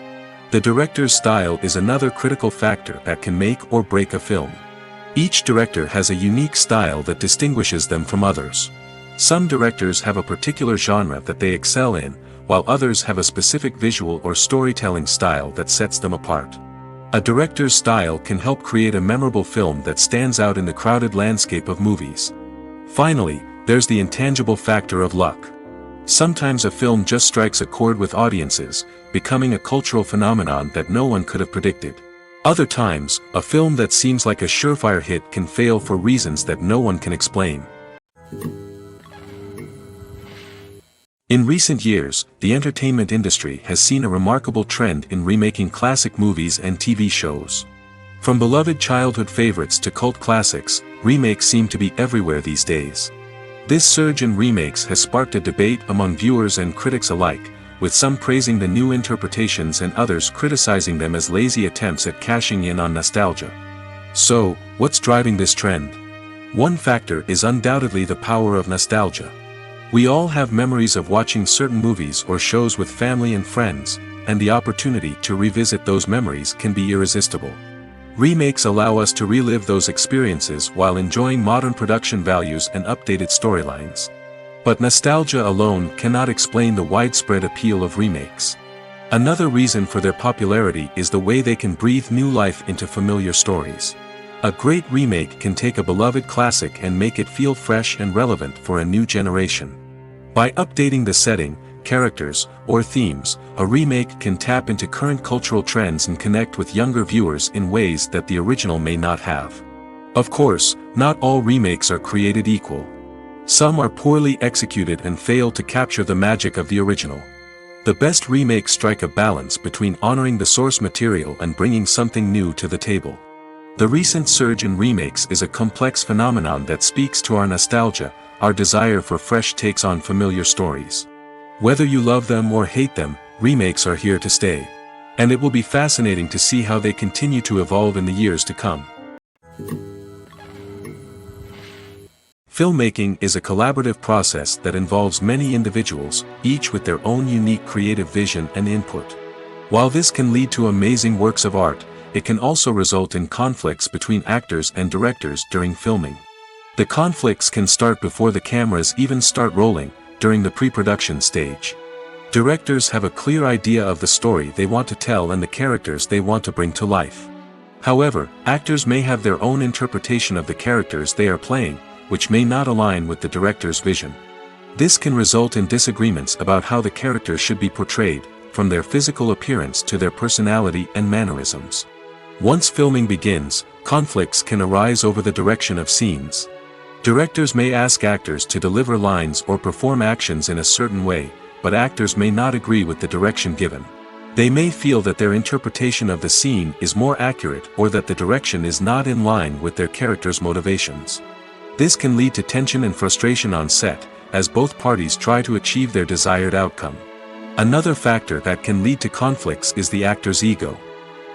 The director's style is another critical factor that can make or break a film. Each director has a unique style that distinguishes them from others. Some directors have a particular genre that they excel in, while others have a specific visual or storytelling style that sets them apart. A director's style can help create a memorable film that stands out in the crowded landscape of movies. Finally, there's the intangible factor of luck. Sometimes a film just strikes a chord with audiences, becoming a cultural phenomenon that no one could have predicted. Other times, a film that seems like a surefire hit can fail for reasons that no one can explain. In recent years, the entertainment industry has seen a remarkable trend in remaking classic movies and TV shows. From beloved childhood favorites to cult classics, remakes seem to be everywhere these days. This surge in remakes has sparked a debate among viewers and critics alike, with some praising the new interpretations and others criticizing them as lazy attempts at cashing in on nostalgia. So, what's driving this trend? One factor is undoubtedly the power of nostalgia. We all have memories of watching certain movies or shows with family and friends, and the opportunity to revisit those memories can be irresistible. Remakes allow us to relive those experiences while enjoying modern production values and updated storylines. But nostalgia alone cannot explain the widespread appeal of remakes. Another reason for their popularity is the way they can breathe new life into familiar stories. A great remake can take a beloved classic and make it feel fresh and relevant for a new generation. By updating the setting, characters, or themes, a remake can tap into current cultural trends and connect with younger viewers in ways that the original may not have. Of course, not all remakes are created equal. Some are poorly executed and fail to capture the magic of the original. The best remakes strike a balance between honoring the source material and bringing something new to the table. The recent surge in remakes is a complex phenomenon that speaks to our nostalgia, our desire for fresh takes on familiar stories. Whether you love them or hate them, remakes are here to stay. And it will be fascinating to see how they continue to evolve in the years to come. Filmmaking is a collaborative process that involves many individuals, each with their own unique creative vision and input. While this can lead to amazing works of art, it can also result in conflicts between actors and directors during filming. The conflicts can start before the cameras even start rolling, during the pre-production stage. Directors have a clear idea of the story they want to tell and the characters they want to bring to life. However, actors may have their own interpretation of the characters they are playing, which may not align with the director's vision. This can result in disagreements about how the characters should be portrayed, from their physical appearance to their personality and mannerisms. Once filming begins, conflicts can arise over the direction of scenes. Directors may ask actors to deliver lines or perform actions in a certain way, but actors may not agree with the direction given. They may feel that their interpretation of the scene is more accurate or that the direction is not in line with their character's motivations. This can lead to tension and frustration on set, as both parties try to achieve their desired outcome. Another factor that can lead to conflicts is the actor's ego.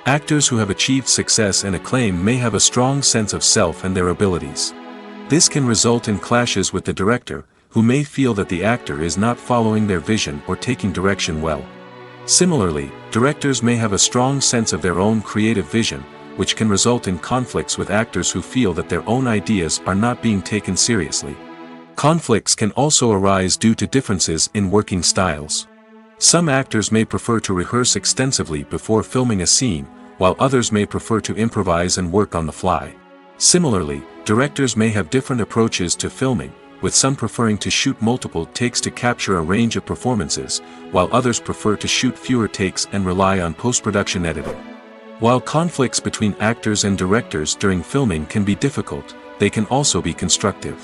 Actors who have achieved success and acclaim may have a strong sense of self and their abilities. This can result in clashes with the director, who may feel that the actor is not following their vision or taking direction well. Similarly, directors may have a strong sense of their own creative vision, which can result in conflicts with actors who feel that their own ideas are not being taken seriously. Conflicts can also arise due to differences in working styles. Some actors may prefer to rehearse extensively before filming a scene, while others may prefer to improvise and work on the fly. Similarly, directors may have different approaches to filming, with some preferring to shoot multiple takes to capture a range of performances, while others prefer to shoot fewer takes and rely on post-production editing. While conflicts between actors and directors during filming can be difficult, they can also be constructive.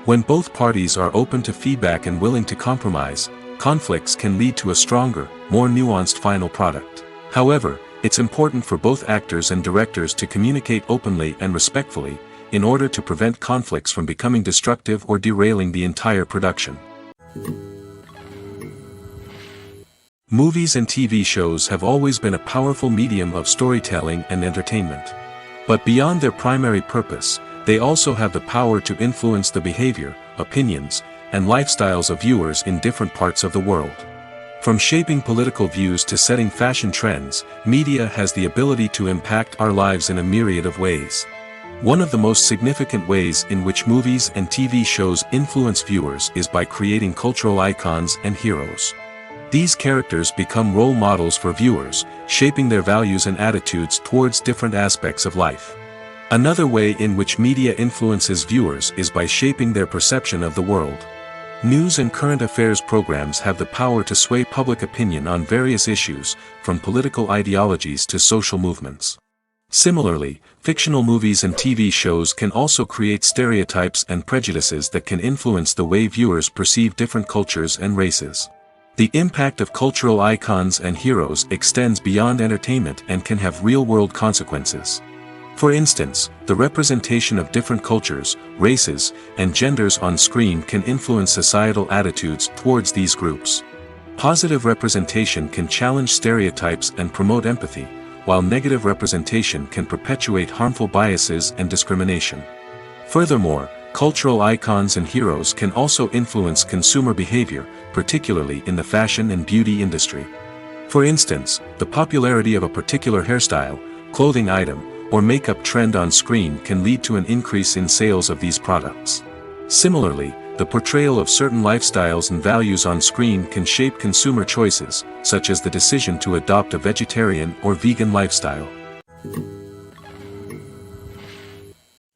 When both parties are open to feedback and willing to compromise, conflicts can lead to a stronger, more nuanced final product. However, it's important for both actors and directors to communicate openly and respectfully, in order to prevent conflicts from becoming destructive or derailing the entire production. Movies and TV shows have always been a powerful medium of storytelling and entertainment. But beyond their primary purpose, they also have the power to influence the behavior, opinions, and lifestyles of viewers in different parts of the world. From shaping political views to setting fashion trends, media has the ability to impact our lives in a myriad of ways. One of the most significant ways in which movies and TV shows influence viewers is by creating cultural icons and heroes. These characters become role models for viewers, shaping their values and attitudes towards different aspects of life. Another way in which media influences viewers is by shaping their perception of the world. News and current affairs programs have the power to sway public opinion on various issues, from political ideologies to social movements. Similarly, fictional movies and TV shows can also create stereotypes and prejudices that can influence the way viewers perceive different cultures and races. The impact of cultural icons and heroes extends beyond entertainment and can have real-world consequences. For instance, the representation of different cultures, races, and genders on screen can influence societal attitudes towards these groups. Positive representation can challenge stereotypes and promote empathy, while negative representation can perpetuate harmful biases and discrimination. Furthermore, cultural icons and heroes can also influence consumer behavior, particularly in the fashion and beauty industry. For instance, the popularity of a particular hairstyle, clothing item, or makeup trend on screen can lead to an increase in sales of these products. Similarly, the portrayal of certain lifestyles and values on screen can shape consumer choices, such as the decision to adopt a vegetarian or vegan lifestyle.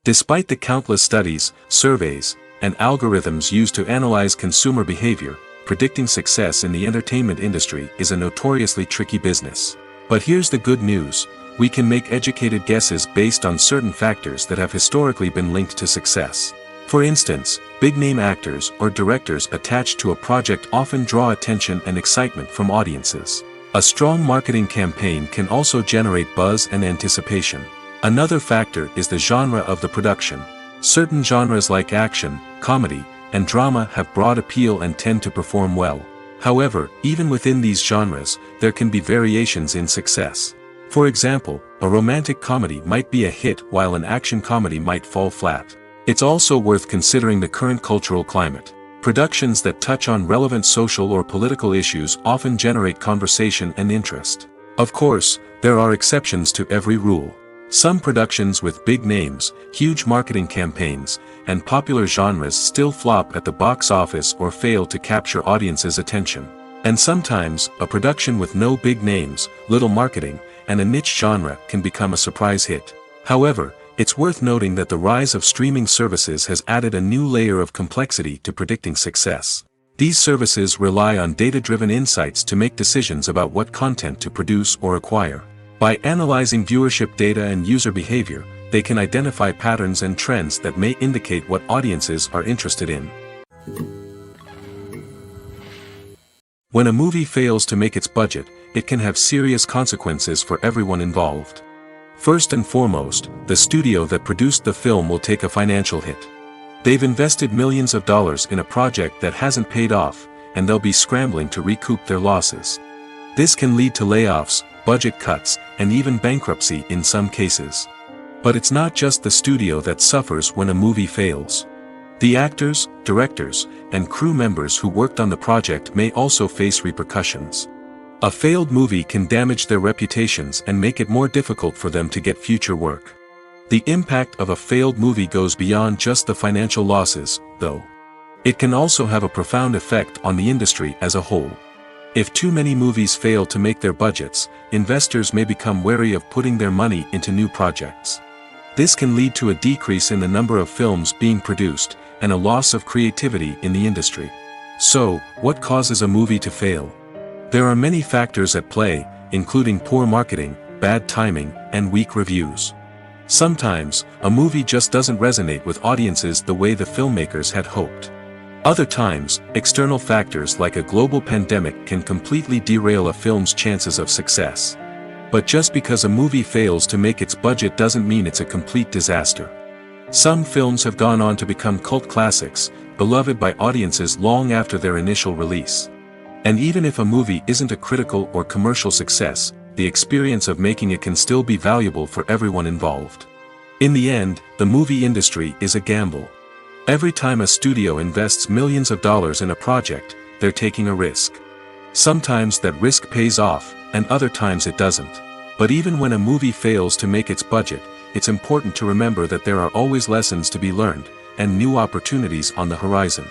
Despite the countless studies, surveys, and algorithms used to analyze consumer behavior, predicting success in the entertainment industry is a notoriously tricky business. But here's the good news: we can make educated guesses based on certain factors that have historically been linked to success. For instance, big-name actors or directors attached to a project often draw attention and excitement from audiences. A strong marketing campaign can also generate buzz and anticipation. Another factor is the genre of the production. Certain genres like action, comedy, and drama have broad appeal and tend to perform well. However, even within these genres, there can be variations in success. For example, a romantic comedy might be a hit while an action comedy might fall flat. It's also worth considering the current cultural climate. Productions that touch on relevant social or political issues often generate conversation and interest. Of course, there are exceptions to every rule. Some productions with big names, huge marketing campaigns, and popular genres still flop at the box office or fail to capture audiences' attention. And sometimes, a production with no big names, little marketing, and a niche genre can become a surprise hit. However, it's worth noting that the rise of streaming services has added a new layer of complexity to predicting success. These services rely on data-driven insights to make decisions about what content to produce or acquire. By analyzing viewership data and user behavior, they can identify patterns and trends that may indicate what audiences are interested in. When a movie fails to make its budget, it can have serious consequences for everyone involved. First and foremost, the studio that produced the film will take a financial hit. They've invested millions of dollars in a project that hasn't paid off, and they'll be scrambling to recoup their losses. This can lead to layoffs, budget cuts, and even bankruptcy in some cases. But it's not just the studio that suffers when a movie fails. The actors, directors, and crew members who worked on the project may also face repercussions. A failed movie can damage their reputations and make it more difficult for them to get future work. The impact of a failed movie goes beyond just the financial losses, though. It can also have a profound effect on the industry as a whole. If too many movies fail to make their budgets, investors may become wary of putting their money into new projects. This can lead to a decrease in the number of films being produced, and a loss of creativity in the industry. So, what causes a movie to fail? There are many factors at play, including poor marketing, bad timing, and weak reviews. Sometimes, a movie just doesn't resonate with audiences the way the filmmakers had hoped. Other times, external factors like a global pandemic can completely derail a film's chances of success. But just because a movie fails to make its budget doesn't mean it's a complete disaster. Some films have gone on to become cult classics, beloved by audiences long after their initial release. And even if a movie isn't a critical or commercial success, the experience of making it can still be valuable for everyone involved. In the end, the movie industry is a gamble. Every time a studio invests millions of dollars in a project, they're taking a risk. Sometimes that risk pays off, and other times it doesn't. But even when a movie fails to make its budget, it's important to remember that there are always lessons to be learned, and new opportunities on the horizon.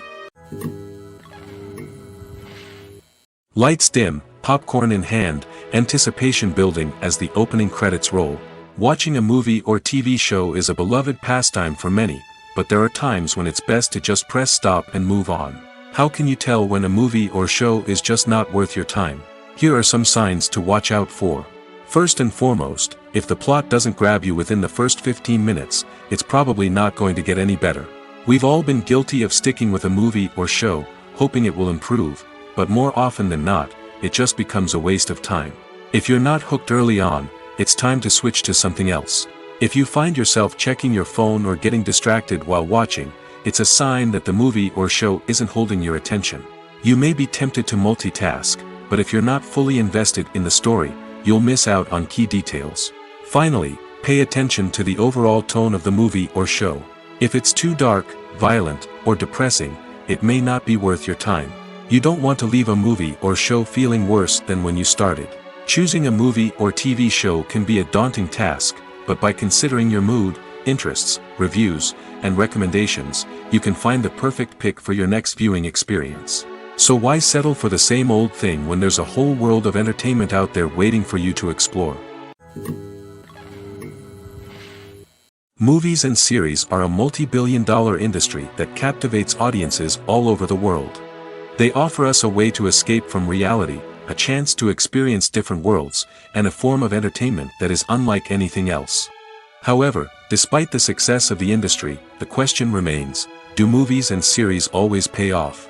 Lights dim, popcorn in hand, anticipation building as the opening credits roll. Watching a movie or TV show is a beloved pastime for many, but there are times when it's best to just press stop and move on. How can you tell when a movie or show is just not worth your time? Here are some signs to watch out for. First and foremost, if the plot doesn't grab you within the first 15 minutes, it's probably not going to get any better. We've all been guilty of sticking with a movie or show, hoping it will improve, but more often than not, it just becomes a waste of time. If you're not hooked early on, it's time to switch to something else. If you find yourself checking your phone or getting distracted while watching, it's a sign that the movie or show isn't holding your attention. You may be tempted to multitask, but if you're not fully invested in the story, you'll miss out on key details. Finally, pay attention to the overall tone of the movie or show. If it's too dark, violent, or depressing, it may not be worth your time. You don't want to leave a movie or show feeling worse than when you started. Choosing a movie or TV show can be a daunting task, but by considering your mood, interests, reviews, and recommendations, you can find the perfect pick for your next viewing experience. So why settle for the same old thing when there's a whole world of entertainment out there waiting for you to explore? Movies and series are a multi-billion-dollar industry that captivates audiences all over the world. They offer us a way to escape from reality, a chance to experience different worlds, and a form of entertainment that is unlike anything else. However, despite the success of the industry, the question remains, do movies and series always pay off?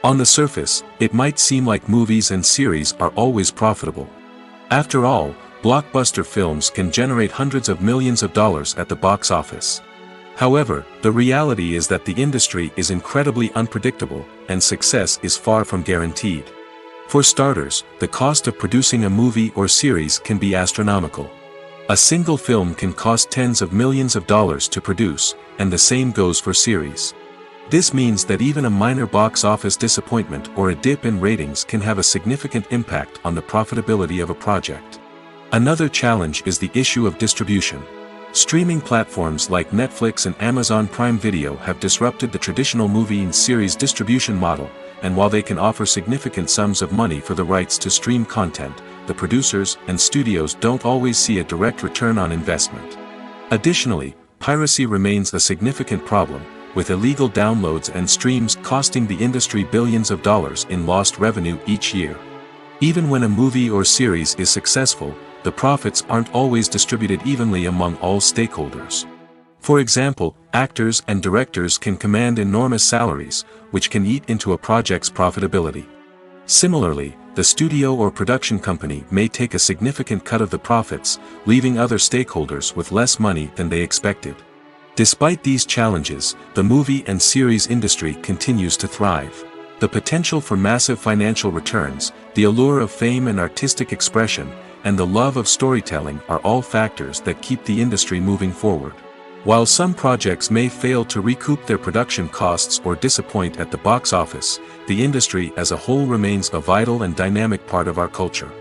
On the surface, it might seem like movies and series are always profitable. After all, blockbuster films can generate hundreds of millions of dollars at the box office. However, the reality is that the industry is incredibly unpredictable, and success is far from guaranteed. For starters, the cost of producing a movie or series can be astronomical. A single film can cost tens of millions of dollars to produce, and the same goes for series. This means that even a minor box office disappointment or a dip in ratings can have a significant impact on the profitability of a project. Another challenge is the issue of distribution. Streaming platforms like Netflix and Amazon Prime Video have disrupted the traditional movie and series distribution model, and while they can offer significant sums of money for the rights to stream content, the producers and studios don't always see a direct return on investment. Additionally, piracy remains a significant problem, with illegal downloads and streams costing the industry billions of dollars in lost revenue each year. Even when a movie or series is successful, the profits aren't always distributed evenly among all stakeholders. For example, actors and directors can command enormous salaries, which can eat into a project's profitability. Similarly, the studio or production company may take a significant cut of the profits, leaving other stakeholders with less money than they expected. Despite these challenges, the movie and series industry continues to thrive. The potential for massive financial returns, the allure of fame and artistic expression, and the love of storytelling are all factors that keep the industry moving forward. While some projects may fail to recoup their production costs or disappoint at the box office, the industry as a whole remains a vital and dynamic part of our culture.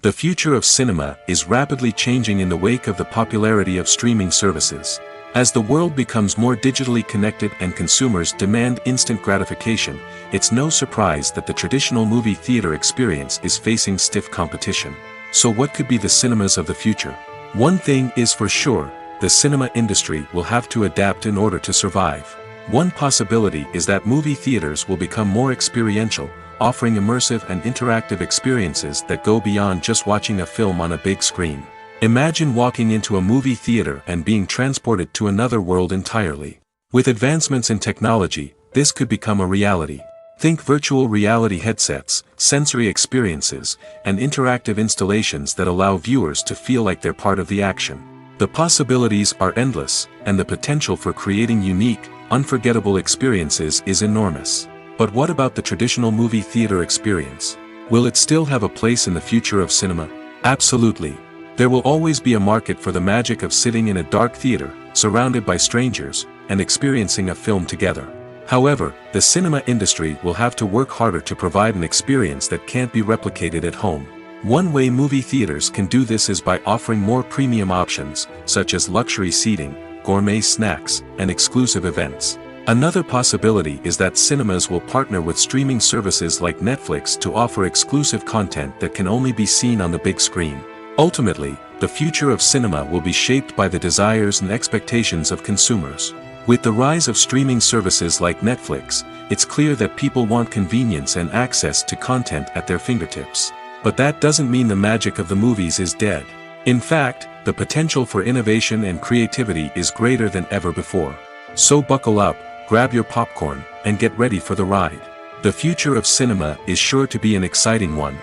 The future of cinema is rapidly changing in the wake of the popularity of streaming services. As the world becomes more digitally connected and consumers demand instant gratification, it's no surprise that the traditional movie theater experience is facing stiff competition. So what could be the cinemas of the future? One thing is for sure, the cinema industry will have to adapt in order to survive. One possibility is that movie theaters will become more experiential, offering immersive and interactive experiences that go beyond just watching a film on a big screen. Imagine walking into a movie theater and being transported to another world entirely. With advancements in technology, this could become a reality. Think virtual reality headsets, sensory experiences, and interactive installations that allow viewers to feel like they're part of the action. The possibilities are endless, and the potential for creating unique, unforgettable experiences is enormous. But what about the traditional movie theater experience? Will it still have a place in the future of cinema? Absolutely. There will always be a market for the magic of sitting in a dark theater, surrounded by strangers, and experiencing a film together. However, the cinema industry will have to work harder to provide an experience that can't be replicated at home. One way movie theaters can do this is by offering more premium options, such as luxury seating, gourmet snacks, and exclusive events. Another possibility is that cinemas will partner with streaming services like Netflix to offer exclusive content that can only be seen on the big screen. Ultimately, the future of cinema will be shaped by the desires and expectations of consumers. With the rise of streaming services like Netflix, it's clear that people want convenience and access to content at their fingertips. But that doesn't mean the magic of the movies is dead. In fact, the potential for innovation and creativity is greater than ever before. So buckle up, grab your popcorn, and get ready for the ride. The future of cinema is sure to be an exciting one.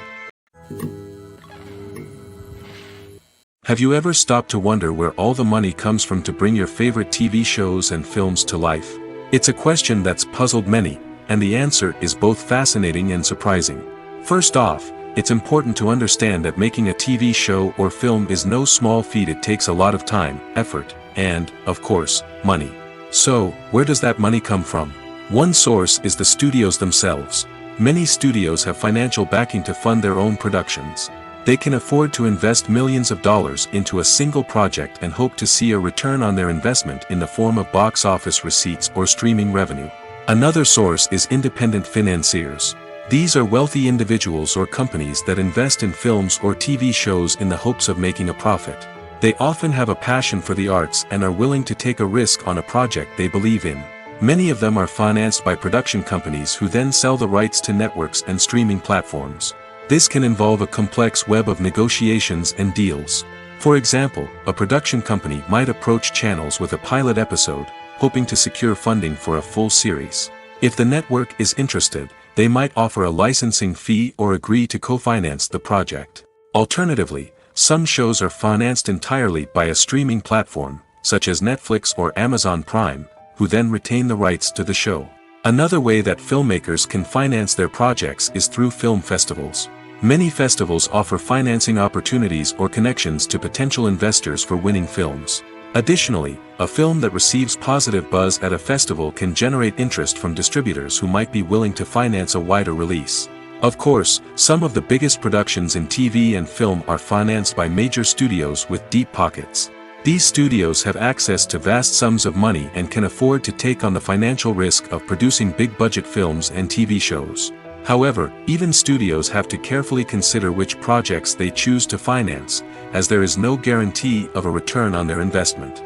Have you ever stopped to wonder where all the money comes from to bring your favorite TV shows and films to life? It's a question that's puzzled many, and the answer is both fascinating and surprising. First off, it's important to understand that making a TV show or film is no small feat. It takes a lot of time, effort, and, of course, money. So, where does that money come from? One source is the studios themselves. Many studios have financial backing to fund their own productions. They can afford to invest millions of dollars into a single project and hope to see a return on their investment in the form of box office receipts or streaming revenue. Another source is independent financiers. These are wealthy individuals or companies that invest in films or TV shows in the hopes of making a profit. They often have a passion for the arts and are willing to take a risk on a project they believe in. Many of them are financed by production companies who then sell the rights to networks and streaming platforms. This can involve a complex web of negotiations and deals. For example, a production company might approach channels with a pilot episode, hoping to secure funding for a full series. If the network is interested, they might offer a licensing fee or agree to co-finance the project. Alternatively, some shows are financed entirely by a streaming platform, such as Netflix or Amazon Prime, who then retain the rights to the show. Another way that filmmakers can finance their projects is through film festivals. Many festivals offer financing opportunities or connections to potential investors for winning films. Additionally, a film that receives positive buzz at a festival can generate interest from distributors who might be willing to finance a wider release. Of course, some of the biggest productions in TV and film are financed by major studios with deep pockets. These studios have access to vast sums of money and can afford to take on the financial risk of producing big-budget films and TV shows. However, even studios have to carefully consider which projects they choose to finance, as there is no guarantee of a return on their investment.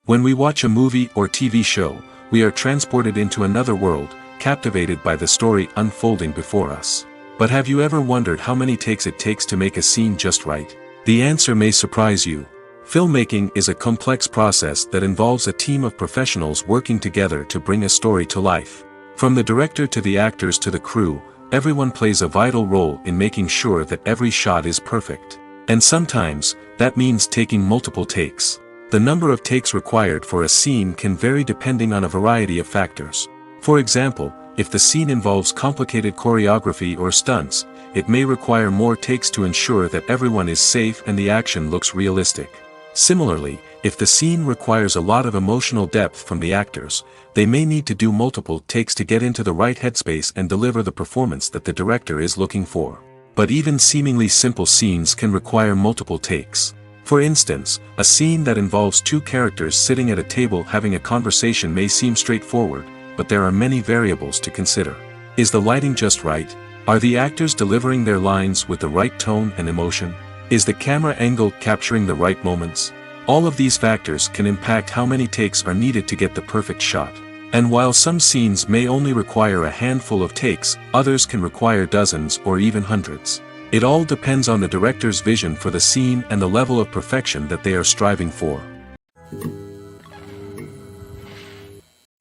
When we watch a movie or TV show, we are transported into another world, captivated by the story unfolding before us. But have you ever wondered how many takes it takes to make a scene just right? The answer may surprise you. Filmmaking is a complex process that involves a team of professionals working together to bring a story to life. From the director to the actors to the crew, everyone plays a vital role in making sure that every shot is perfect. And sometimes, that means taking multiple takes. The number of takes required for a scene can vary depending on a variety of factors. For example, if the scene involves complicated choreography or stunts, it may require more takes to ensure that everyone is safe and the action looks realistic. Similarly, if the scene requires a lot of emotional depth from the actors, they may need to do multiple takes to get into the right headspace and deliver the performance that the director is looking for. But even seemingly simple scenes can require multiple takes. For instance, a scene that involves two characters sitting at a table having a conversation may seem straightforward, but there are many variables to consider. Is the lighting just right? Are the actors delivering their lines with the right tone and emotion? Is the camera angle capturing the right moments? All of these factors can impact how many takes are needed to get the perfect shot. And while some scenes may only require a handful of takes, others can require dozens or even hundreds. It all depends on the director's vision for the scene and the level of perfection that they are striving for.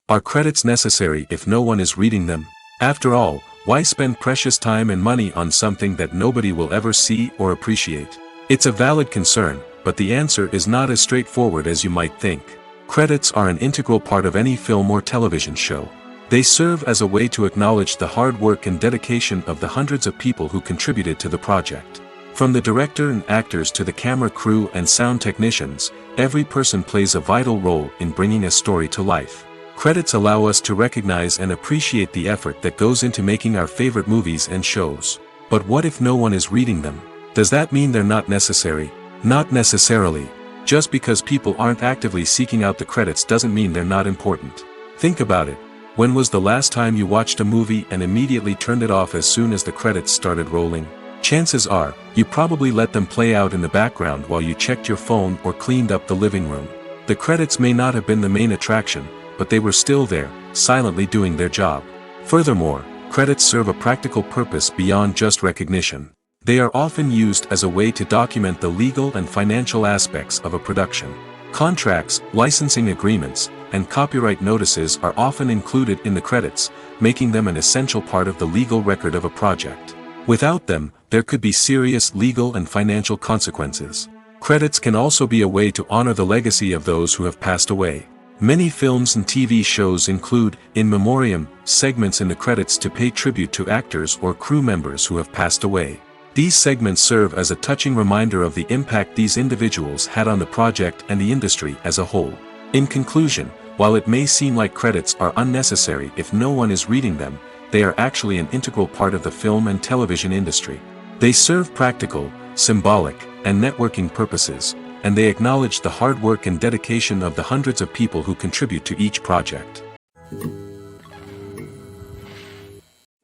Are credits necessary if no one is reading them? After all, why spend precious time and money on something that nobody will ever see or appreciate? It's a valid concern, but the answer is not as straightforward as you might think. Credits are an integral part of any film or television show. They serve as a way to acknowledge the hard work and dedication of the hundreds of people who contributed to the project. From the director and actors to the camera crew and sound technicians, every person plays a vital role in bringing a story to life. Credits allow us to recognize and appreciate the effort that goes into making our favorite movies and shows. But what if no one is reading them? Does that mean they're not necessary? Not necessarily. Just because people aren't actively seeking out the credits doesn't mean they're not important. Think about it. When was the last time you watched a movie and immediately turned it off as soon as the credits started rolling? Chances are, you probably let them play out in the background while you checked your phone or cleaned up the living room. The credits may not have been the main attraction, but they were still there, silently doing their job. Furthermore, credits serve a practical purpose beyond just recognition. They are often used as a way to document the legal and financial aspects of a production. Contracts, licensing agreements, and copyright notices are often included in the credits, making them an essential part of the legal record of a project. Without them, there could be serious legal and financial consequences. Credits can also be a way to honor the legacy of those who have passed away. Many films and TV shows include, in memoriam, segments in the credits to pay tribute to actors or crew members who have passed away. These segments serve as a touching reminder of the impact these individuals had on the project and the industry as a whole. In conclusion, while it may seem like credits are unnecessary if no one is reading them, they are actually an integral part of the film and television industry. They serve practical, symbolic, and networking purposes, and they acknowledge the hard work and dedication of the hundreds of people who contribute to each project.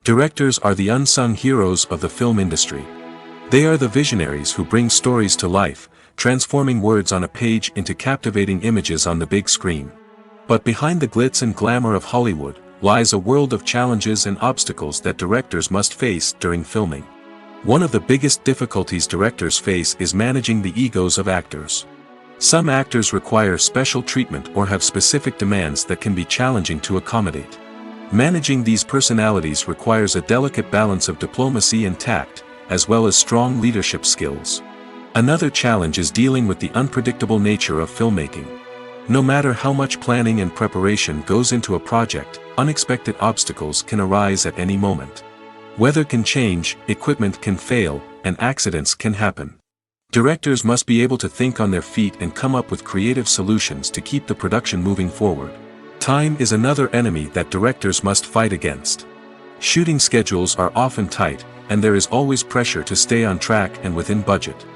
Directors are the unsung heroes of the film industry. They are the visionaries who bring stories to life, transforming words on a page into captivating images on the big screen. But behind the glitz and glamour of Hollywood, lies a world of challenges and obstacles that directors must face during filming. One of the biggest difficulties directors face is managing the egos of actors. Some actors require special treatment or have specific demands that can be challenging to accommodate. Managing these personalities requires a delicate balance of diplomacy and tact, as well as strong leadership skills. Another challenge is dealing with the unpredictable nature of filmmaking. No matter how much planning and preparation goes into a project, unexpected obstacles can arise at any moment. Weather can change, equipment can fail, and accidents can happen. Directors must be able to think on their feet and come up with creative solutions to keep the production moving forward. Time is another enemy that directors must fight against. Shooting schedules are often tight, and there is always pressure to stay on track and within budget.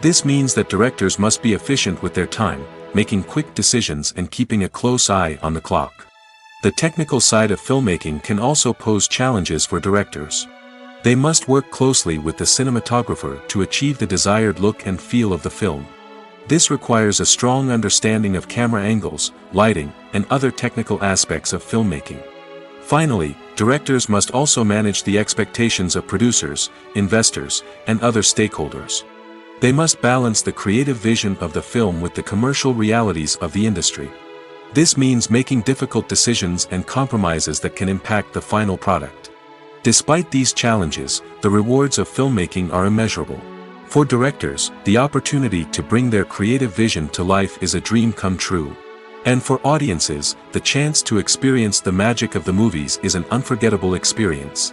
This means that directors must be efficient with their time, making quick decisions and keeping a close eye on the clock. The technical side of filmmaking can also pose challenges for directors. They must work closely with the cinematographer to achieve the desired look and feel of the film. This requires a strong understanding of camera angles, lighting, and other technical aspects of filmmaking. Finally, directors must also manage the expectations of producers, investors, and other stakeholders. They must balance the creative vision of the film with the commercial realities of the industry. This means making difficult decisions and compromises that can impact the final product. Despite these challenges, the rewards of filmmaking are immeasurable. For directors, the opportunity to bring their creative vision to life is a dream come true. And for audiences, the chance to experience the magic of the movies is an unforgettable experience.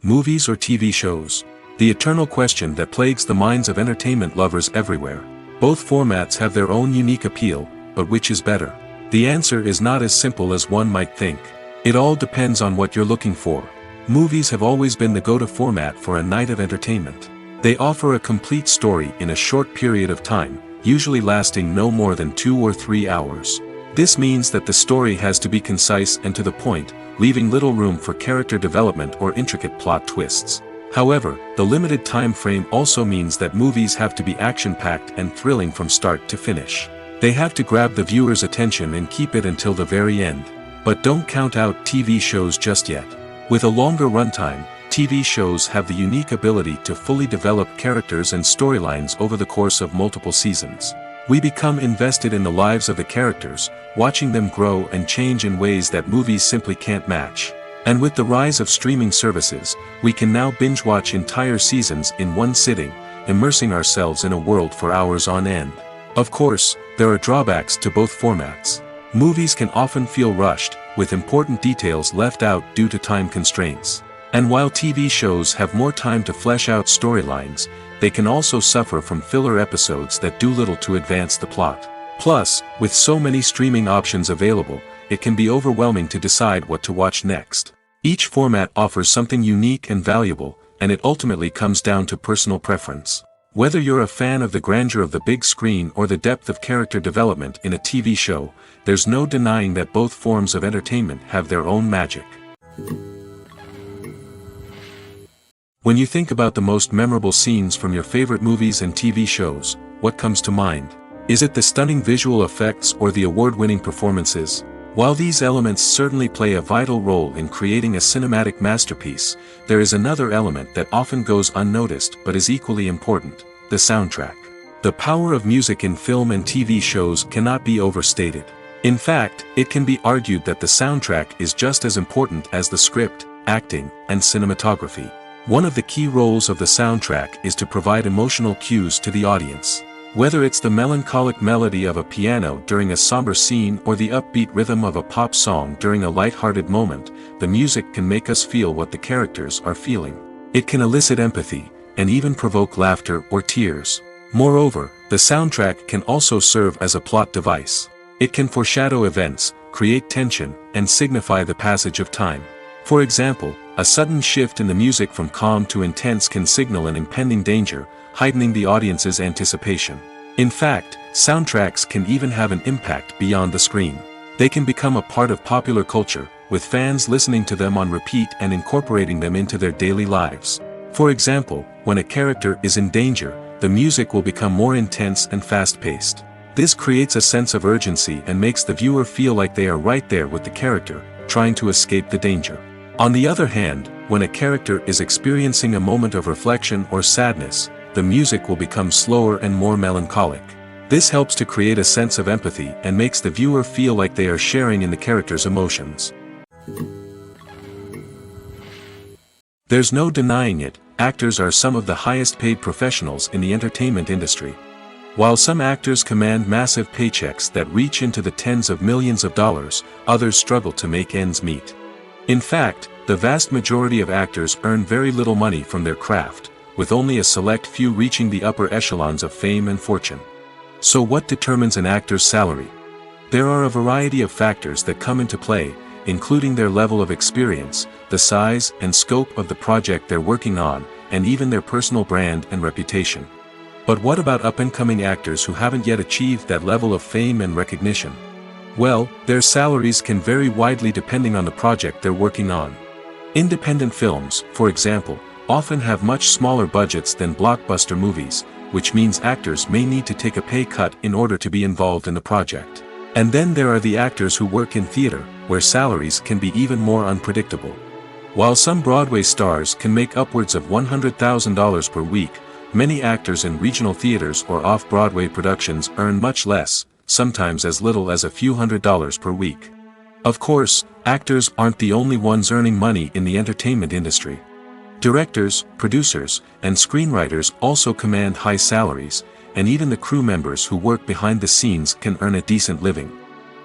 Movies or TV shows? The eternal question that plagues the minds of entertainment lovers everywhere. Both formats have their own unique appeal, but which is better? The answer is not as simple as one might think. It all depends on what you're looking for. Movies have always been the go-to format for a night of entertainment. They offer a complete story in a short period of time, usually lasting no more than 2 or 3 hours. This means that the story has to be concise and to the point, leaving little room for character development or intricate plot twists. However, the limited time frame also means that movies have to be action-packed and thrilling from start to finish. They have to grab the viewer's attention and keep it until the very end. But don't count out TV shows just yet. With a longer runtime, TV shows have the unique ability to fully develop characters and storylines over the course of multiple seasons. We become invested in the lives of the characters, watching them grow and change in ways that movies simply can't match. And with the rise of streaming services, we can now binge-watch entire seasons in one sitting, immersing ourselves in a world for hours on end. Of course, there are drawbacks to both formats. Movies can often feel rushed, with important details left out due to time constraints. And while TV shows have more time to flesh out storylines, they can also suffer from filler episodes that do little to advance the plot. Plus, with so many streaming options available, it can be overwhelming to decide what to watch next. Each format offers something unique and valuable, and it ultimately comes down to personal preference. Whether you're a fan of the grandeur of the big screen or the depth of character development in a TV show, there's no denying that both forms of entertainment have their own magic. When you think about the most memorable scenes from your favorite movies and TV shows, what comes to mind? Is it the stunning visual effects or the award-winning performances? While these elements certainly play a vital role in creating a cinematic masterpiece, there is another element that often goes unnoticed but is equally important: the soundtrack. The power of music in film and TV shows cannot be overstated. In fact, it can be argued that the soundtrack is just as important as the script, acting, and cinematography. One of the key roles of the soundtrack is to provide emotional cues to the audience. Whether it's the melancholic melody of a piano during a somber scene or the upbeat rhythm of a pop song during a light-hearted moment, the music can make us feel what the characters are feeling. It can elicit empathy, and even provoke laughter or tears. Moreover, the soundtrack can also serve as a plot device. It can foreshadow events, create tension, and signify the passage of time. For example, a sudden shift in the music from calm to intense can signal an impending danger, heightening the audience's anticipation. In fact, soundtracks can even have an impact beyond the screen. They can become a part of popular culture, with fans listening to them on repeat and incorporating them into their daily lives. For example, when a character is in danger, the music will become more intense and fast-paced. This creates a sense of urgency and makes the viewer feel like they are right there with the character, trying to escape the danger. On the other hand, when a character is experiencing a moment of reflection or sadness, the music will become slower and more melancholic. This helps to create a sense of empathy and makes the viewer feel like they are sharing in the character's emotions. There's no denying it, actors are some of the highest paid professionals in the entertainment industry. While some actors command massive paychecks that reach into the tens of millions of dollars, others struggle to make ends meet. In fact, the vast majority of actors earn very little money from their craft, with only a select few reaching the upper echelons of fame and fortune. So what determines an actor's salary? There are a variety of factors that come into play, including their level of experience, the size and scope of the project they're working on, and even their personal brand and reputation. But what about up-and-coming actors who haven't yet achieved that level of fame and recognition? Well, their salaries can vary widely depending on the project they're working on. Independent films, for example, often have much smaller budgets than blockbuster movies, which means actors may need to take a pay cut in order to be involved in the project. And then there are the actors who work in theater, where salaries can be even more unpredictable. While some Broadway stars can make upwards of $100,000 per week, many actors in regional theaters or off-Broadway productions earn much less, sometimes as little as a few $100s per week. Of course, actors aren't the only ones earning money in the entertainment industry. Directors, producers, and screenwriters also command high salaries, and even the crew members who work behind the scenes can earn a decent living.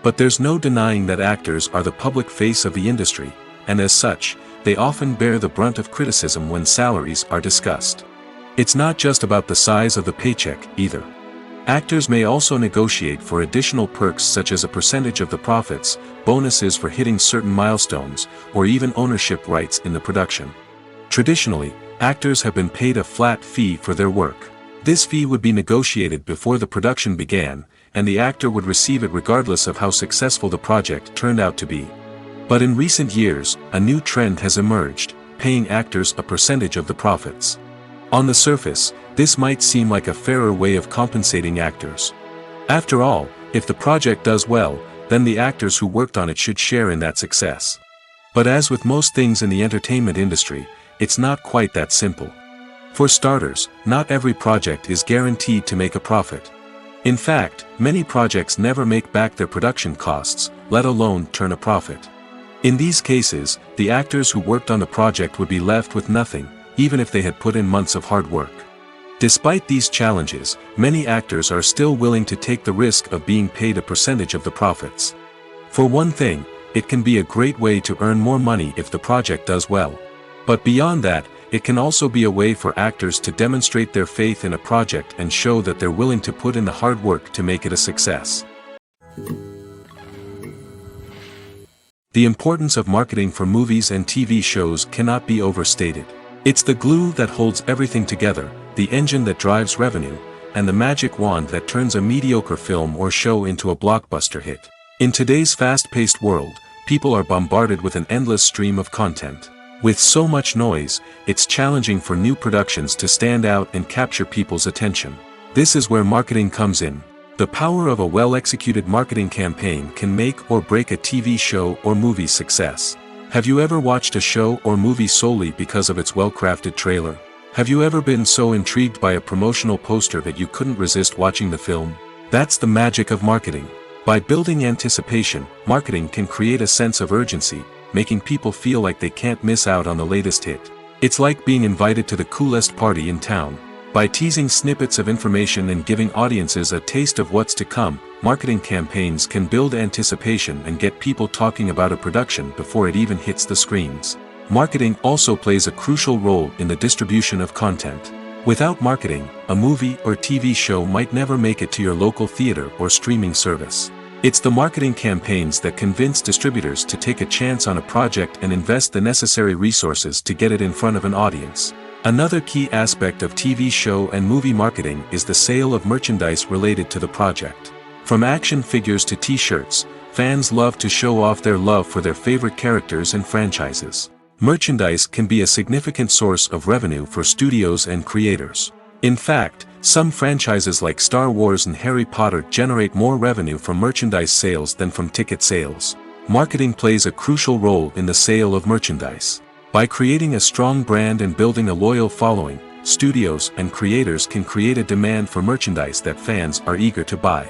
But there's no denying that actors are the public face of the industry, and as such, they often bear the brunt of criticism when salaries are discussed. It's not just about the size of the paycheck, either. Actors may also negotiate for additional perks such as a percentage of the profits, bonuses for hitting certain milestones, or even ownership rights in the production. Traditionally, actors have been paid a flat fee for their work. This fee would be negotiated before the production began, and the actor would receive it regardless of how successful the project turned out to be. But in recent years, a new trend has emerged, paying actors a percentage of the profits. On the surface, this might seem like a fairer way of compensating actors. After all, if the project does well, then the actors who worked on it should share in that success. But as with most things in the entertainment industry, it's not quite that simple. For starters, not every project is guaranteed to make a profit. In fact, many projects never make back their production costs, let alone turn a profit. In these cases, the actors who worked on the project would be left with nothing, even if they had put in months of hard work. Despite these challenges, many actors are still willing to take the risk of being paid a percentage of the profits. For one thing, it can be a great way to earn more money if the project does well. But beyond that, it can also be a way for actors to demonstrate their faith in a project and show that they're willing to put in the hard work to make it a success. The importance of marketing for movies and TV shows cannot be overstated. It's the glue that holds everything together, the engine that drives revenue, and the magic wand that turns a mediocre film or show into a blockbuster hit. In today's fast-paced world, people are bombarded with an endless stream of content. With so much noise, it's challenging for new productions to stand out and capture people's attention. This is where marketing comes in. The power of a well-executed marketing campaign can make or break a TV show or movie's success. Have you ever watched a show or movie solely because of its well-crafted trailer? Have you ever been so intrigued by a promotional poster that you couldn't resist watching the film? That's the magic of marketing. By building anticipation, marketing can create a sense of urgency, making people feel like they can't miss out on the latest hit. It's like being invited to the coolest party in town. By teasing snippets of information and giving audiences a taste of what's to come, marketing campaigns can build anticipation and get people talking about a production before it even hits the screens. Marketing also plays a crucial role in the distribution of content. Without marketing, a movie or TV show might never make it to your local theater or streaming service. It's the marketing campaigns that convince distributors to take a chance on a project and invest the necessary resources to get it in front of an audience. Another key aspect of TV show and movie marketing is the sale of merchandise related to the project. From action figures to t-shirts, fans love to show off their love for their favorite characters and franchises. Merchandise can be a significant source of revenue for studios and creators. In fact, some franchises like Star Wars and Harry Potter generate more revenue from merchandise sales than from ticket sales. Marketing plays a crucial role in the sale of merchandise. By creating a strong brand and building a loyal following, studios and creators can create a demand for merchandise that fans are eager to buy.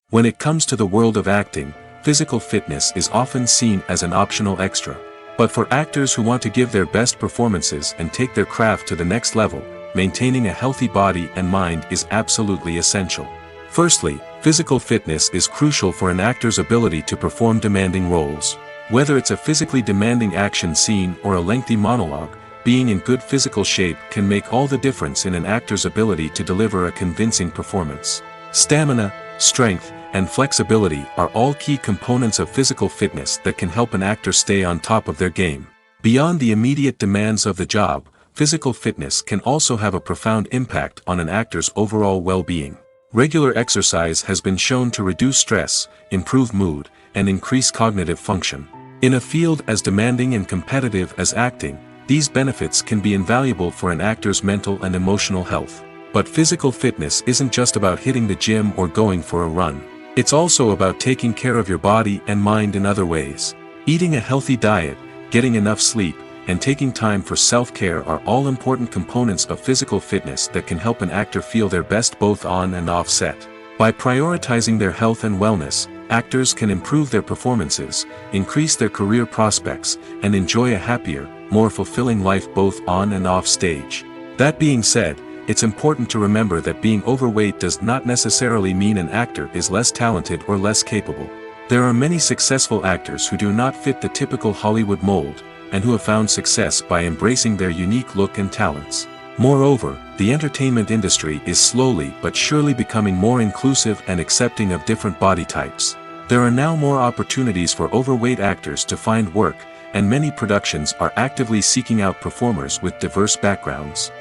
When it comes to the world of acting, physical fitness is often seen as an optional extra. But for actors who want to give their best performances and take their craft to the next level, maintaining a healthy body and mind is absolutely essential. Firstly, physical fitness is crucial for an actor's ability to perform demanding roles. Whether it's a physically demanding action scene or a lengthy monologue, being in good physical shape can make all the difference in an actor's ability to deliver a convincing performance. Stamina, strength, and flexibility are all key components of physical fitness that can help an actor stay on top of their game. Beyond the immediate demands of the job, physical fitness can also have a profound impact on an actor's overall well-being. Regular exercise has been shown to reduce stress, improve mood, and increase cognitive function. In a field as demanding and competitive as acting, these benefits can be invaluable for an actor's mental and emotional health. But physical fitness isn't just about hitting the gym or going for a run. It's also about taking care of your body and mind in other ways. Eating a healthy diet, getting enough sleep, and taking time for self-care are all important components of physical fitness that can help an actor feel their best both on and off set. By prioritizing their health and wellness, actors can improve their performances, increase their career prospects, and enjoy a happier, more fulfilling life both on and off stage. That being said, it's important to remember that being overweight does not necessarily mean an actor is less talented or less capable. There are many successful actors who do not fit the typical Hollywood mold, and who have found success by embracing their unique look and talents. Moreover, the entertainment industry is slowly but surely becoming more inclusive and accepting of different body types. There are now more opportunities for overweight actors to find work, and many productions are actively seeking out performers with diverse backgrounds.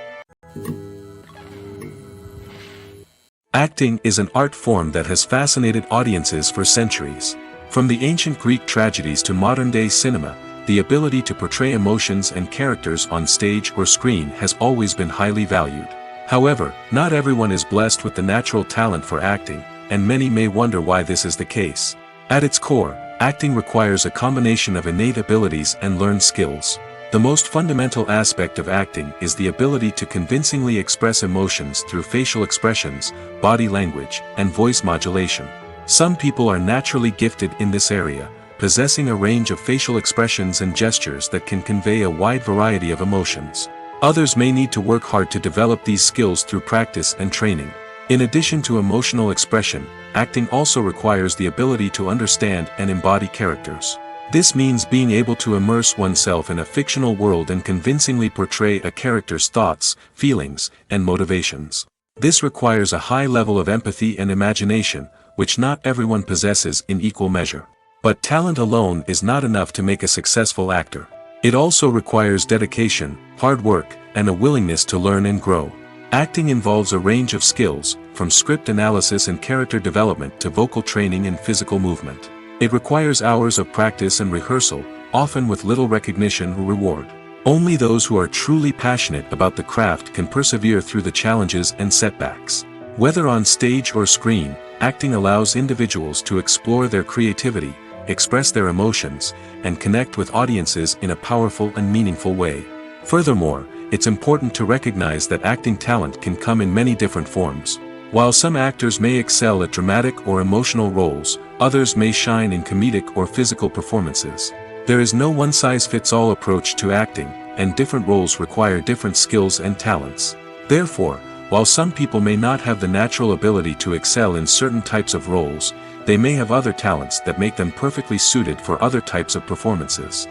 Acting is an art form that has fascinated audiences for centuries. From the ancient Greek tragedies to modern-day cinema, the ability to portray emotions and characters on stage or screen has always been highly valued. However, not everyone is blessed with the natural talent for acting, and many may wonder why this is the case. At its core, acting requires a combination of innate abilities and learned skills. The most fundamental aspect of acting is the ability to convincingly express emotions through facial expressions, body language, and voice modulation. Some people are naturally gifted in this area, possessing a range of facial expressions and gestures that can convey a wide variety of emotions. Others may need to work hard to develop these skills through practice and training. In addition to emotional expression, acting also requires the ability to understand and embody characters. This means being able to immerse oneself in a fictional world and convincingly portray a character's thoughts, feelings, and motivations. This requires a high level of empathy and imagination, which not everyone possesses in equal measure. But talent alone is not enough to make a successful actor. It also requires dedication, hard work, and a willingness to learn and grow. Acting involves a range of skills, from script analysis and character development to vocal training and physical movement. It requires hours of practice and rehearsal, often with little recognition or reward. Only those who are truly passionate about the craft can persevere through the challenges and setbacks. Whether on stage or screen, acting allows individuals to explore their creativity, express their emotions, and connect with audiences in a powerful and meaningful way. Furthermore, it's important to recognize that acting talent can come in many different forms. While some actors may excel at dramatic or emotional roles, others may shine in comedic or physical performances. There is no one-size-fits-all approach to acting, and different roles require different skills and talents. Therefore, while some people may not have the natural ability to excel in certain types of roles, they may have other talents that make them perfectly suited for other types of performances.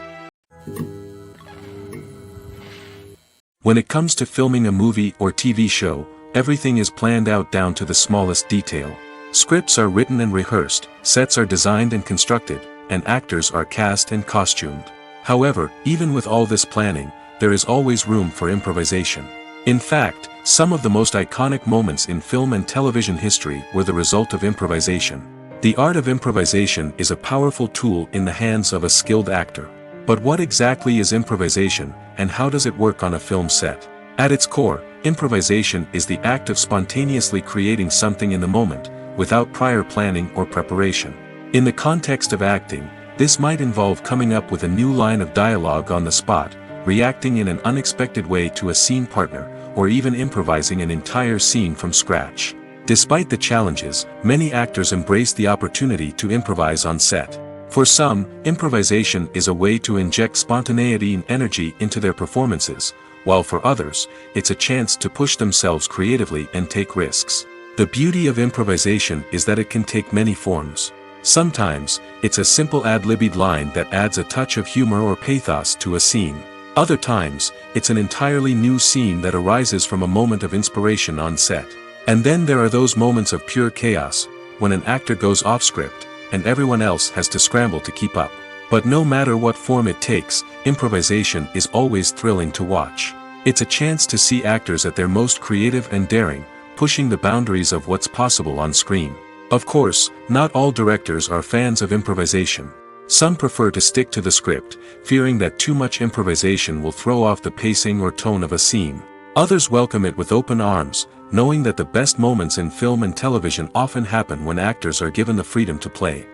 When it comes to filming a movie or TV show, everything is planned out down to the smallest detail. Scripts are written and rehearsed, sets are designed and constructed, and actors are cast and costumed. However, even with all this planning, there is always room for improvisation. In fact, some of the most iconic moments in film and television history were the result of improvisation. The art of improvisation is a powerful tool in the hands of a skilled actor. But what exactly is improvisation, and how does it work on a film set? At its core, improvisation is the act of spontaneously creating something in the moment, without prior planning or preparation. In the context of acting, this might involve coming up with a new line of dialogue on the spot, reacting in an unexpected way to a scene partner, or even improvising an entire scene from scratch. Despite the challenges, many actors embrace the opportunity to improvise on set. For some, improvisation is a way to inject spontaneity and energy into their performances, while for others, it's a chance to push themselves creatively and take risks. The beauty of improvisation is that it can take many forms. Sometimes, it's a simple ad-libbed line that adds a touch of humor or pathos to a scene. Other times, it's an entirely new scene that arises from a moment of inspiration on set. And then there are those moments of pure chaos, when an actor goes off script, and everyone else has to scramble to keep up. But no matter what form it takes, improvisation is always thrilling to watch. It's a chance to see actors at their most creative and daring, pushing the boundaries of what's possible on screen. Of course, not all directors are fans of improvisation. Some prefer to stick to the script, fearing that too much improvisation will throw off the pacing or tone of a scene. Others welcome it with open arms, knowing that the best moments in film and television often happen when actors are given the freedom to play.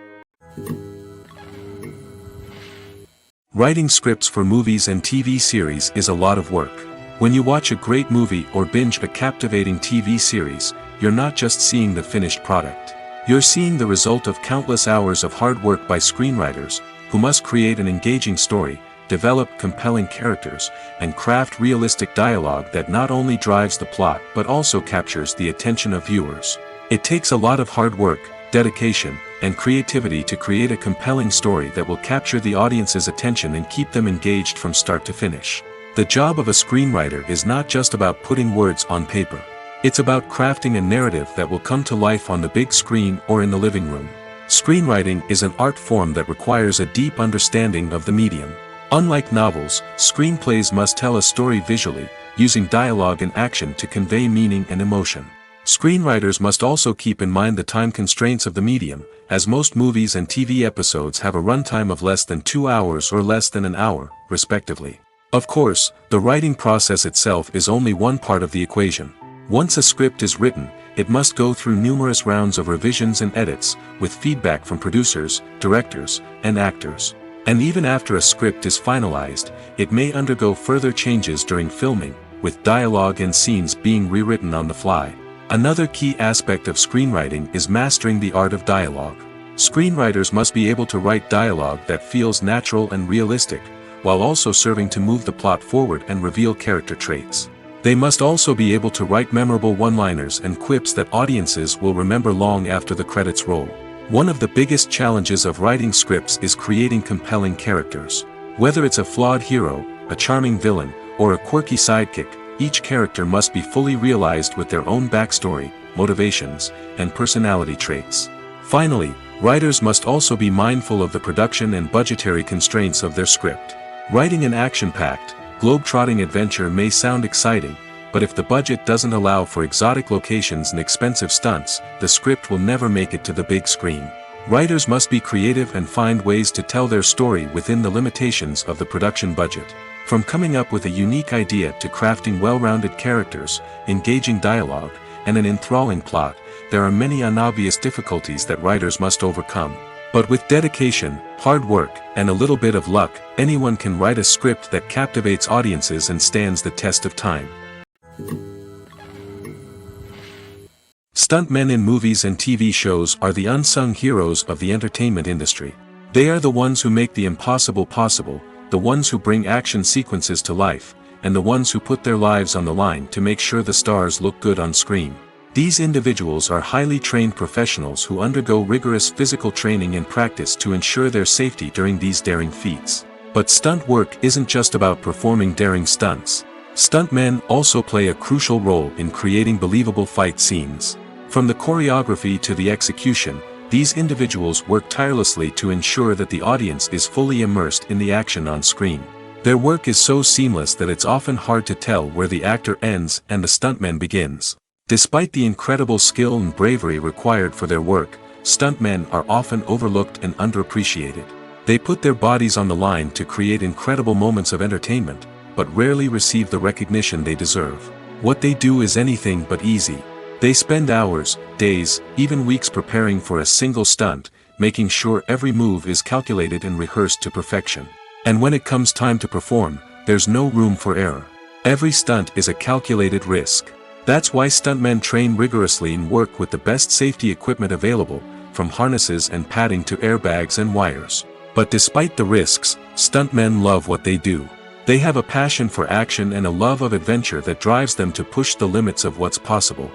Writing scripts for movies and TV series is a lot of work. When you watch a great movie or binge a captivating TV series, you're not just seeing the finished product. You're seeing the result of countless hours of hard work by screenwriters, who must create an engaging story, develop compelling characters, and craft realistic dialogue that not only drives the plot but also captures the attention of viewers. It takes a lot of hard work, dedication, and creativity to create a compelling story that will capture the audience's attention and keep them engaged from start to finish. The job of a screenwriter is not just about putting words on paper. It's about crafting a narrative that will come to life on the big screen or in the living room. Screenwriting is an art form that requires a deep understanding of the medium. Unlike novels, screenplays must tell a story visually, using dialogue and action to convey meaning and emotion. Screenwriters must also keep in mind the time constraints of the medium, as most movies and TV episodes have a runtime of less than 2 hours or less than an hour, respectively. Of course, the writing process itself is only one part of the equation. Once a script is written, it must go through numerous rounds of revisions and edits, with feedback from producers, directors, and actors. And even after a script is finalized, it may undergo further changes during filming, with dialogue and scenes being rewritten on the fly. Another key aspect of screenwriting is mastering the art of dialogue. Screenwriters must be able to write dialogue that feels natural and realistic, while also serving to move the plot forward and reveal character traits. They must also be able to write memorable one-liners and quips that audiences will remember long after the credits roll. One of the biggest challenges of writing scripts is creating compelling characters. Whether it's a flawed hero, a charming villain, or a quirky sidekick, each character must be fully realized with their own backstory, motivations, and personality traits. Finally, writers must also be mindful of the production and budgetary constraints of their script. Writing an action-packed, globe-trotting adventure may sound exciting, but if the budget doesn't allow for exotic locations and expensive stunts, the script will never make it to the big screen. Writers must be creative and find ways to tell their story within the limitations of the production budget. From coming up with a unique idea to crafting well-rounded characters, engaging dialogue, and an enthralling plot, there are many unobvious difficulties that writers must overcome. But with dedication, hard work, and a little bit of luck, anyone can write a script that captivates audiences and stands the test of time. Stuntmen in movies and TV shows are the unsung heroes of the entertainment industry. They are the ones who make the impossible possible, the ones who bring action sequences to life, and the ones who put their lives on the line to make sure the stars look good on screen. These individuals are highly trained professionals who undergo rigorous physical training and practice to ensure their safety during these daring feats. But stunt work isn't just about performing daring stunts. Stuntmen also play a crucial role in creating believable fight scenes. From the choreography to the execution, these individuals work tirelessly to ensure that the audience is fully immersed in the action on screen. Their work is so seamless that it's often hard to tell where the actor ends and the stuntman begins. Despite the incredible skill and bravery required for their work, stuntmen are often overlooked and underappreciated. They put their bodies on the line to create incredible moments of entertainment, but rarely receive the recognition they deserve. What they do is anything but easy. They spend hours, days, even weeks preparing for a single stunt, making sure every move is calculated and rehearsed to perfection. And when it comes time to perform, there's no room for error. Every stunt is a calculated risk. That's why stuntmen train rigorously and work with the best safety equipment available, from harnesses and padding to airbags and wires. But despite the risks, stuntmen love what they do. They have a passion for action and a love of adventure that drives them to push the limits of what's possible.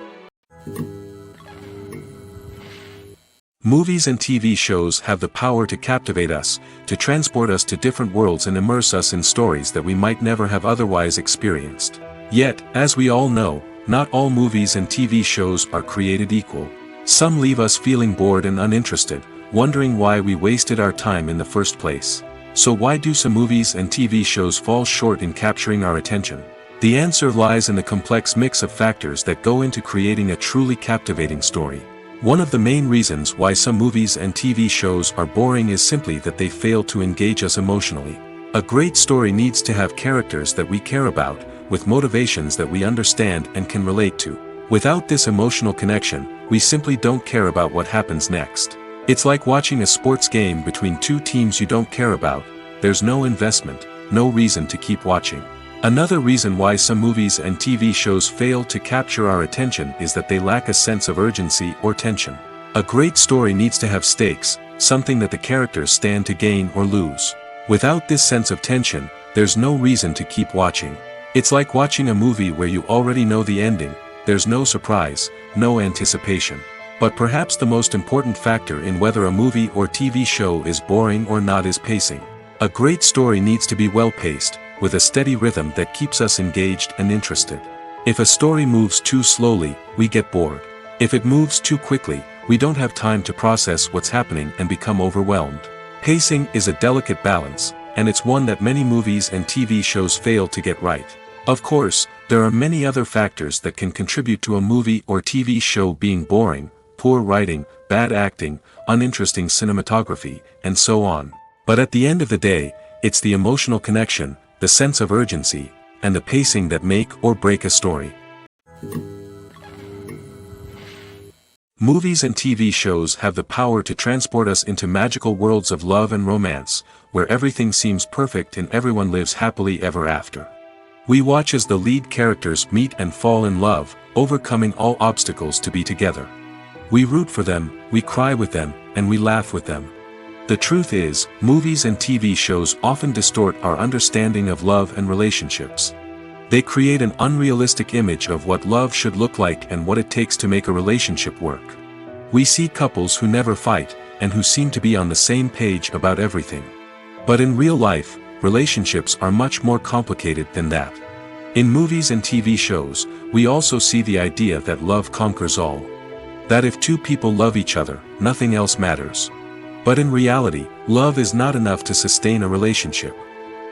Movies and TV shows have the power to captivate us, to transport us to different worlds and immerse us in stories that we might never have otherwise experienced. Yet, as we all know, not all movies and TV shows are created equal. Some leave us feeling bored and uninterested, wondering why we wasted our time in the first place. So why do some movies and TV shows fall short in capturing our attention? The answer lies in the complex mix of factors that go into creating a truly captivating story. One of the main reasons why some movies and TV shows are boring is simply that they fail to engage us emotionally. A great story needs to have characters that we care about, with motivations that we understand and can relate to. Without this emotional connection, we simply don't care about what happens next. It's like watching a sports game between two teams you don't care about. There's no investment, no reason to keep watching. Another reason why some movies and TV shows fail to capture our attention is that they lack a sense of urgency or tension. A great story needs to have stakes, something that the characters stand to gain or lose. Without this sense of tension, there's no reason to keep watching. It's like watching a movie where you already know the ending. There's no surprise, no anticipation. But perhaps the most important factor in whether a movie or TV show is boring or not is pacing. A great story needs to be well-paced, with a steady rhythm that keeps us engaged and interested. If a story moves too slowly, we get bored. If it moves too quickly, we don't have time to process what's happening and become overwhelmed. Pacing is a delicate balance, and it's one that many movies and TV shows fail to get right. Of course, there are many other factors that can contribute to a movie or TV show being boring: poor writing, bad acting, uninteresting cinematography, and so on. But at the end of the day, it's the emotional connection, the sense of urgency, and the pacing that make or break a story. Movies and TV shows have the power to transport us into magical worlds of love and romance, where everything seems perfect and everyone lives happily ever after. We watch as the lead characters meet and fall in love, overcoming all obstacles to be together. We root for them, we cry with them, and we laugh with them. The truth is, movies and TV shows often distort our understanding of love and relationships. They create an unrealistic image of what love should look like and what it takes to make a relationship work. We see couples who never fight, and who seem to be on the same page about everything. But in real life, relationships are much more complicated than that. In movies and TV shows, we also see the idea that love conquers all. That if two people love each other, nothing else matters. But in reality, love is not enough to sustain a relationship.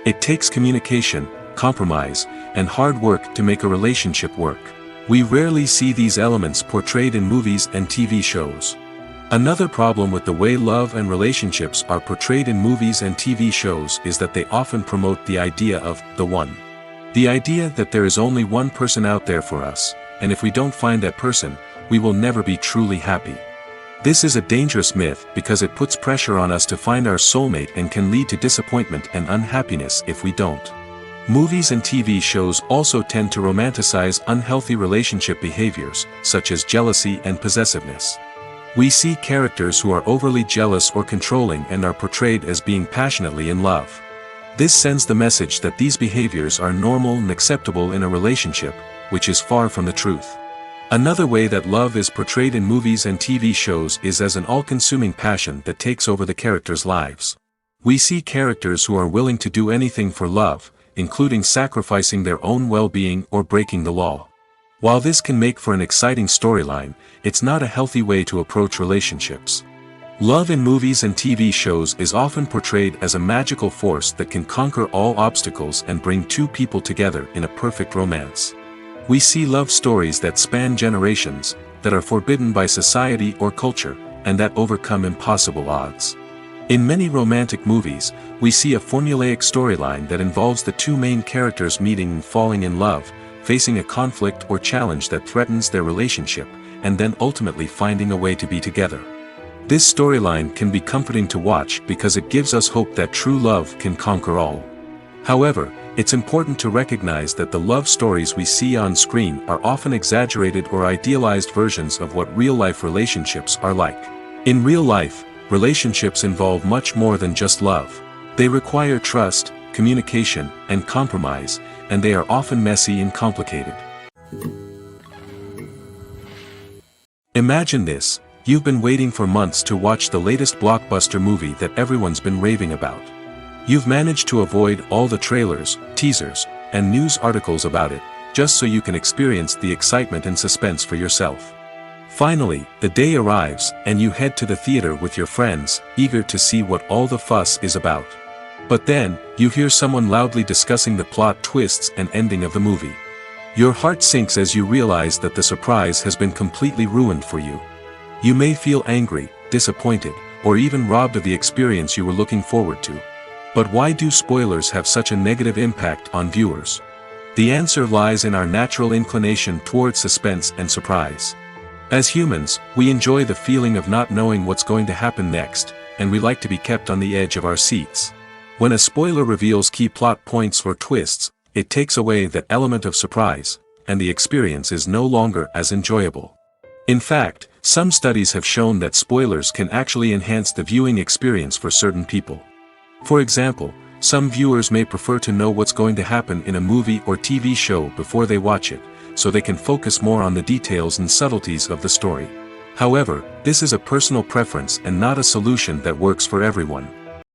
It takes communication, compromise, and hard work to make a relationship work. We rarely see these elements portrayed in movies and TV shows. Another problem with the way love and relationships are portrayed in movies and TV shows is that they often promote the idea of the one. The idea that there is only one person out there for us, and if we don't find that person, we will never be truly happy. This is a dangerous myth because it puts pressure on us to find our soulmate and can lead to disappointment and unhappiness if we don't. Movies and TV shows also tend to romanticize unhealthy relationship behaviors, such as jealousy and possessiveness. We see characters who are overly jealous or controlling and are portrayed as being passionately in love. This sends the message that these behaviors are normal and acceptable in a relationship, which is far from the truth. Another way that love is portrayed in movies and TV shows is as an all-consuming passion that takes over the characters' lives. We see characters who are willing to do anything for love, including sacrificing their own well-being or breaking the law. While this can make for an exciting storyline, it's not a healthy way to approach relationships. Love in movies and TV shows is often portrayed as a magical force that can conquer all obstacles and bring two people together in a perfect romance. We see love stories that span generations, that are forbidden by society or culture, and that overcome impossible odds. In many romantic movies, we see a formulaic storyline that involves the two main characters meeting and falling in love, facing a conflict or challenge that threatens their relationship, and then ultimately finding a way to be together. This storyline can be comforting to watch because it gives us hope that true love can conquer all. However, it's important to recognize that the love stories we see on screen are often exaggerated or idealized versions of what real-life relationships are like. In real life, relationships involve much more than just love. They require trust, communication, and compromise, and they are often messy and complicated. Imagine this: you've been waiting for months to watch the latest blockbuster movie that everyone's been raving about. You've managed to avoid all the trailers, teasers, and news articles about it, just so you can experience the excitement and suspense for yourself. Finally, the day arrives, and you head to the theater with your friends, eager to see what all the fuss is about. But then, you hear someone loudly discussing the plot twists and ending of the movie. Your heart sinks as you realize that the surprise has been completely ruined for you. You may feel angry, disappointed, or even robbed of the experience you were looking forward to. But why do spoilers have such a negative impact on viewers? The answer lies in our natural inclination toward suspense and surprise. As humans, we enjoy the feeling of not knowing what's going to happen next, and we like to be kept on the edge of our seats. When a spoiler reveals key plot points or twists, it takes away that element of surprise, and the experience is no longer as enjoyable. In fact, some studies have shown that spoilers can actually enhance the viewing experience for certain people. For example, some viewers may prefer to know what's going to happen in a movie or TV show before they watch it, so they can focus more on the details and subtleties of the story. However, this is a personal preference and not a solution that works for everyone.